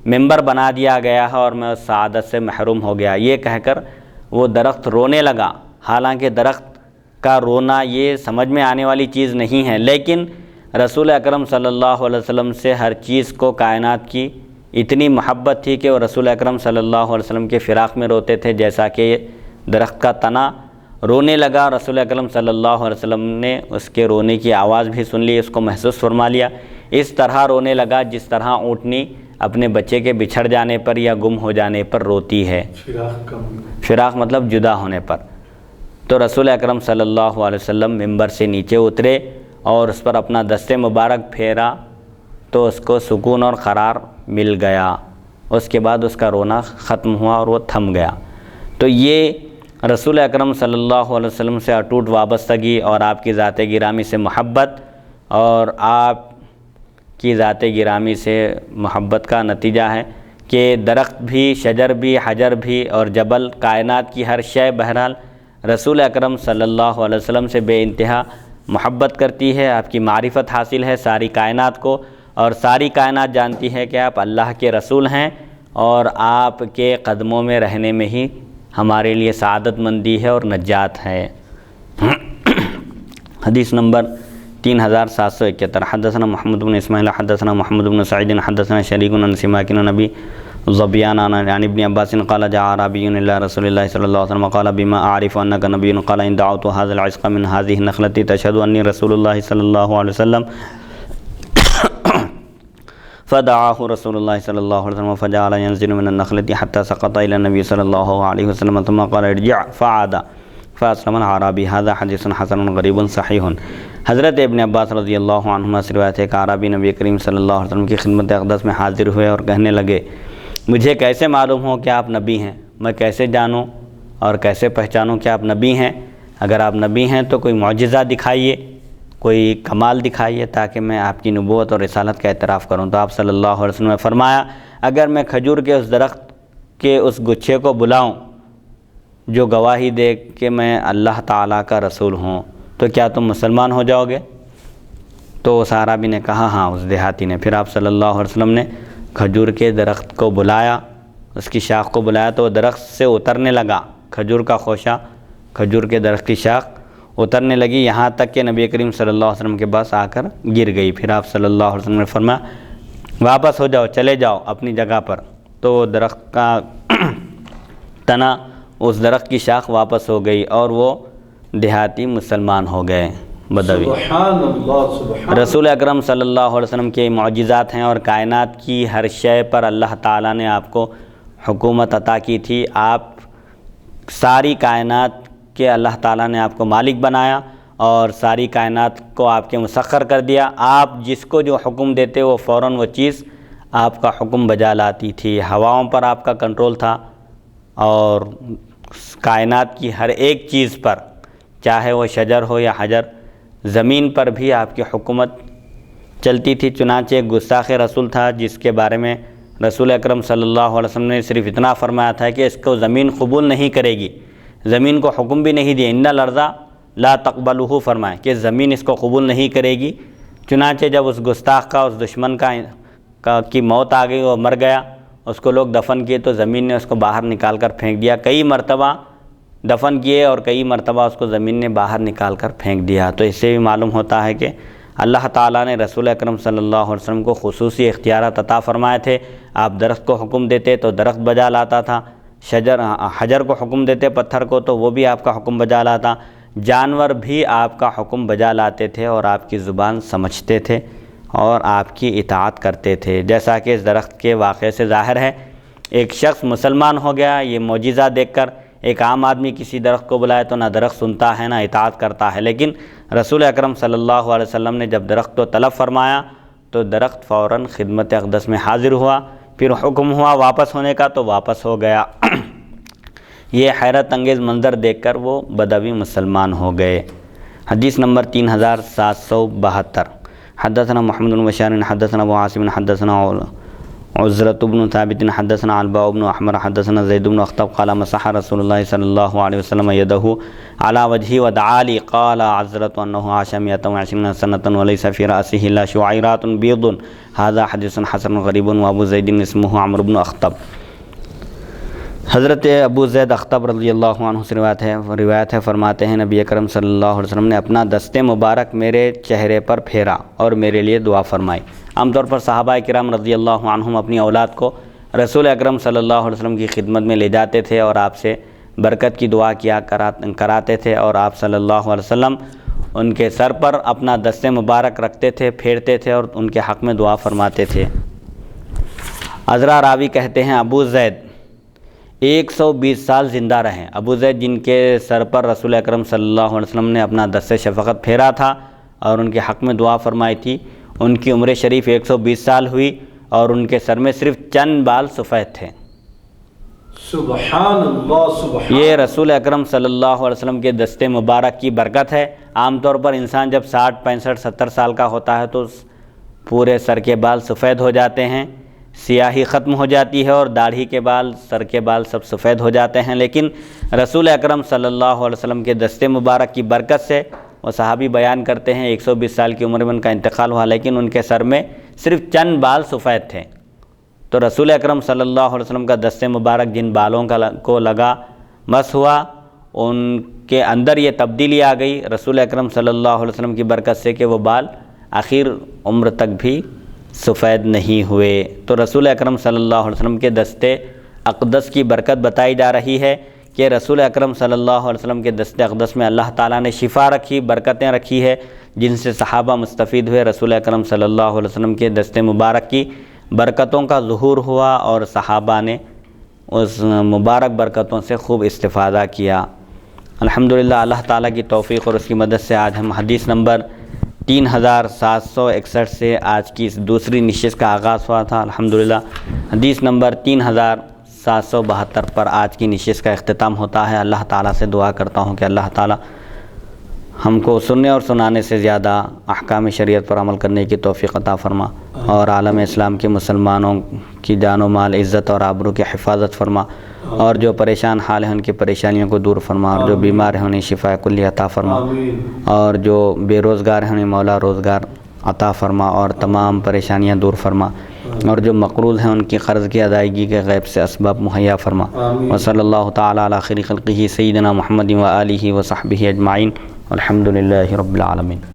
ممبر بنا دیا گیا ہے اور میں اس سعادت سے محروم ہو گیا، یہ کہہ کر وہ درخت رونے لگا۔ حالانکہ درخت کا رونا یہ سمجھ میں آنے والی چیز نہیں ہے، لیکن رسول اکرم صلی اللہ علیہ وسلم سے ہر چیز کو کائنات کی اتنی محبت تھی کہ وہ رسول اکرم صلی اللہ علیہ وسلم کے فراق میں روتے تھے، جیسا کہ درخت کا تنا رونے لگا۔ رسول اکرم صلی اللہ علیہ وسلم نے اس کے رونے کی آواز بھی سن لی، اس کو محسوس فرما لیا۔ اس طرح رونے لگا جس طرح اونٹنی اپنے بچے کے بچھڑ جانے پر یا گم ہو جانے پر روتی ہے، فراق مطلب جدا ہونے پر۔ تو رسول اکرم صلی اللہ علیہ وسلم ممبر سے نیچے اترے اور اس پر اپنا دست مبارک پھیرا تو اس کو سکون اور قرار مل گیا۔ اس کے بعد اس کا رونا ختم ہوا اور وہ تھم گیا۔ تو یہ رسول اکرم صلی اللہ علیہ وسلم سے اٹوٹ وابستگی اور آپ کی ذات گرامی سے محبت اور آپ کی ذات گرامی سے محبت کا نتیجہ ہے کہ درخت بھی، شجر بھی، حجر بھی اور جبل، کائنات کی ہر شے بہرحال رسول اکرم صلی اللہ علیہ وسلم سے بے انتہا محبت کرتی ہے۔ آپ کی معرفت حاصل ہے ساری کائنات کو، اور ساری کائنات جانتی ہے کہ آپ اللہ کے رسول ہیں اور آپ کے قدموں میں رہنے میں ہی ہمارے لیے سعادت مندی ہے اور نجات ہے۔ حدیث نمبر 3771، حدثنا محمد بن اسماعیل حدثنا محمد بن سعید حدثنا شریک عن سماک عن ابی ظبیان عن ابن عباس قال جاء اعرابی الى رسول اللہ صلی اللہ علیہ وسلم قال بما اعرف انک نبی قال ان دعوت هذا العشق من هذه النخلة تشهد انی رسول اللہ صلی اللہ علیہ وسلم فدعاه رسول الله صلى الله عليه وسلم فجعل ينزل من النخلة حتى سقط إلى النبي صلى الله عليه وسلم ثم قال ارجع فعاد فأسلم العرابي۔ هذا حدیث حسن غریب صحیح۔ حضرت ابن عباس رضی اللہ عنہما سے روایت ہے کہ عرابی نبی کریم صلی اللہ علیہ وسلم کی خدمت اقدس میں حاضر ہوئے اور کہنے لگے، مجھے کیسے معلوم ہو کہ آپ نبی ہیں؟ میں کیسے جانوں اور کیسے پہچانوں کہ آپ نبی ہیں؟ اگر آپ نبی ہیں تو کوئی معجزہ دکھائیے، کوئی کمال دکھائیے تاکہ میں آپ کی نبوت اور رسالت کا اعتراف کروں۔ تو آپ صلی اللہ علیہ وسلم نے فرمایا، اگر میں کھجور کے اس درخت کے اس گچھے کو بلاؤں جو گواہی دے کہ میں اللہ تعالیٰ کا رسول ہوں تو کیا تم مسلمان ہو جاؤ گے؟ تو اس عرابی نے کہا ہاں، اس دیہاتی نے۔ پھر آپ صلی اللہ علیہ وسلم نے کھجور کے درخت کو بلایا، اس کی شاخ کو بلایا تو وہ درخت سے اترنے لگا، کھجور کا خوشہ کھجور کے درخت کی شاخ اترنے لگی، یہاں تک کہ نبی کریم صلی اللہ علیہ وسلم کے پاس آ کر گر گئی۔ پھر آپ صلی اللہ علیہ وسلم نے فرمایا واپس ہو جاؤ، چلے جاؤ اپنی جگہ پر۔ تو درخت کا تنا، اس درخت کی شاخ واپس ہو گئی اور وہ دیہاتی مسلمان ہو گئے، بدوی۔
سبحان اللہ، سبحان
رسول اکرم صلی اللہ علیہ وسلم کے معجزات ہیں اور کائنات کی ہر شے پر اللہ تعالیٰ نے آپ کو حکومت عطا کی تھی۔ آپ ساری کائنات کہ اللہ تعالیٰ نے آپ کو مالک بنایا اور ساری کائنات کو آپ کے مسخر کر دیا۔ آپ جس کو جو حکم دیتے وہ فوراً وہ چیز آپ کا حکم بجا لاتی تھی۔ ہواؤں پر آپ کا کنٹرول تھا اور کائنات کی ہر ایک چیز پر، چاہے وہ شجر ہو یا حجر، زمین پر بھی آپ کی حکومت چلتی تھی۔ چنانچہ ایک گستاخ رسول تھا جس کے بارے میں رسول اکرم صلی اللہ علیہ وسلم نے صرف اتنا فرمایا تھا کہ اس کو زمین قبول نہیں کرے گی، زمین کو حکم بھی نہیں دیا، ان الارض لا تقبلہ، فرمائے کہ زمین اس کو قبول نہیں کرے گی۔ چنانچہ جب اس گستاخ کا، اس دشمن کی موت آ گئی، وہ مر گیا، اس کو لوگ دفن کیے تو زمین نے اس کو باہر نکال کر پھینک دیا۔ کئی مرتبہ دفن کیے اور کئی مرتبہ اس کو زمین نے باہر نکال کر پھینک دیا۔ تو اس سے بھی معلوم ہوتا ہے کہ اللہ تعالیٰ نے رسول اکرم صلی اللہ علیہ وسلم کو خصوصی اختیارات عطا فرمائے تھے۔ آپ درخت کو حکم دیتے تو درخت بجا لاتا تھا، حجر کو حکم دیتے پتھر کو تو وہ بھی آپ کا حکم بجا لاتا، جانور بھی آپ کا حکم بجا لاتے تھے اور آپ کی زبان سمجھتے تھے اور آپ کی اطاعت کرتے تھے، جیسا کہ اس درخت کے واقعے سے ظاہر ہے۔ ایک شخص مسلمان ہو گیا یہ معجزہ دیکھ کر۔ ایک عام آدمی کسی درخت کو بلائے تو نہ درخت سنتا ہے نہ اطاعت کرتا ہے، لیکن رسول اکرم صلی اللہ علیہ وسلم نے جب درخت کو طلب فرمایا تو درخت فوراً خدمت اقدس میں حاضر ہوا۔ پھر حکم ہوا واپس ہونے کا تو واپس ہو گیا۔ یہ حیرت انگیز منظر دیکھ کر وہ بدوی مسلمان ہو گئے۔ حدیث نمبر 3772، حدثنا محمد بن بشار حدثنا ابو عاصم حدثنا عزرة بن ثابت حدثنا الباء بن احمر حدثنا زید بن اخطب قال مسح رسول الله صلی اللہ علیہ وسلم يده على وجهه ودعا لي قال عزرة انه عاش 120 سنة وليس في رأسه الا شعيرات بيض هذا حدیث حسن غریب وابو زید اسمه عمرو بن اخطب۔ حضرت ابو زید اخطب رضی اللہ عنہ سے روایت ہے فرماتے ہیں نبی اکرم صلی اللہ علیہ وسلم نے اپنا دست مبارک میرے چہرے پر پھیرا اور میرے لیے دعا فرمائی۔ عام طور پر صحابہ کرام رضی اللہ عنہم اپنی اولاد کو رسول اکرم صلی اللہ علیہ وسلم کی خدمت میں لے جاتے تھے اور آپ سے برکت کی دعا کیا کراتے تھے، اور آپ صلی اللہ علیہ وسلم ان کے سر پر اپنا دست مبارک رکھتے تھے، پھیرتے تھے اور ان کے حق میں دعا فرماتے تھے۔ عذرا راوی کہتے ہیں ابو زید 120 سال زندہ رہے۔ ابو زید جن کے سر پر رسول اکرم صلی اللہ علیہ وسلم نے اپنا دست شفقت پھیرا تھا اور ان کے حق میں دعا فرمائی تھی، ان کی عمر شریف 120 سال ہوئی اور ان کے سر میں صرف چند بال سفید تھے۔
سبحان اللہ سبحان
یہ رسول اکرم صلی اللہ علیہ وسلم کے دست مبارک کی برکت ہے۔ عام طور پر انسان جب 60 65 70 سال کا ہوتا ہے تو پورے سر کے بال سفید ہو جاتے ہیں، سیاہی ختم ہو جاتی ہے اور داڑھی کے بال، سر کے بال سب سفید ہو جاتے ہیں، لیکن رسول اکرم صلی اللہ علیہ وسلم کے دست مبارک کی برکت سے وہ صحابی بیان کرتے ہیں 120 سال کی عمر میں ان کا انتقال ہوا لیکن ان کے سر میں صرف چند بال سفید تھے۔ تو رسول اکرم صلی اللہ علیہ وسلم کا دست مبارک جن بالوں کو لگا مس ہوا، ان کے اندر یہ تبدیلی آ گئی رسول اکرم صلی اللہ علیہ وسلم کی برکت سے کہ وہ بال آخر عمر تک بھی سفید نہیں ہوئے۔ تو رسول اکرم صلی اللہ علیہ وسلم کے دست اقدس کی برکت بتائی جا رہی ہے کہ رسول اکرم صلی اللہ علیہ وسلم کے دست اقدس میں اللہ تعالیٰ نے شفا رکھی، برکتیں رکھی ہے، جن سے صحابہ مستفید ہوئے۔ رسول اکرم صلی اللہ علیہ وسلم کے دست مبارک کی برکتوں کا ظہور ہوا اور صحابہ نے اس مبارک برکتوں سے خوب استفادہ کیا۔ الحمدللہ اللہ تعالیٰ کی توفیق اور اس کی مدد سے آج ہم حدیث نمبر 3761 سے آج کی اس دوسری نشست کا آغاز ہوا تھا۔ الحمدللہ حدیث نمبر 3772 پر آج کی نشست کا اختتام ہوتا ہے۔ اللہ تعالیٰ سے دعا کرتا ہوں کہ اللہ تعالیٰ ہم کو سننے اور سنانے سے زیادہ احکام شریعت پر عمل کرنے کی توفیق عطا فرما اور عالم اسلام کے مسلمانوں کی جان و مال، عزت اور آبرو کی حفاظت فرما، اور جو پریشان حال ہیں ان کی پریشانیوں کو دور فرما، اور جو بیمار ہیں انہیں شفا کلی عطا فرما، اور جو بے روزگار ہیں انہیں مولا روزگار عطا فرما اور تمام پریشانیاں دور فرما، اور جو مقروض ہیں ان کی قرض کی ادائیگی کے غیب سے اسباب مہیا فرما۔ وصلی اللہ تعالیٰ علی خیر خلقہ سیدنا محمد و آلہ و صحبہ اجمعین، الحمدللہ رب العالمین۔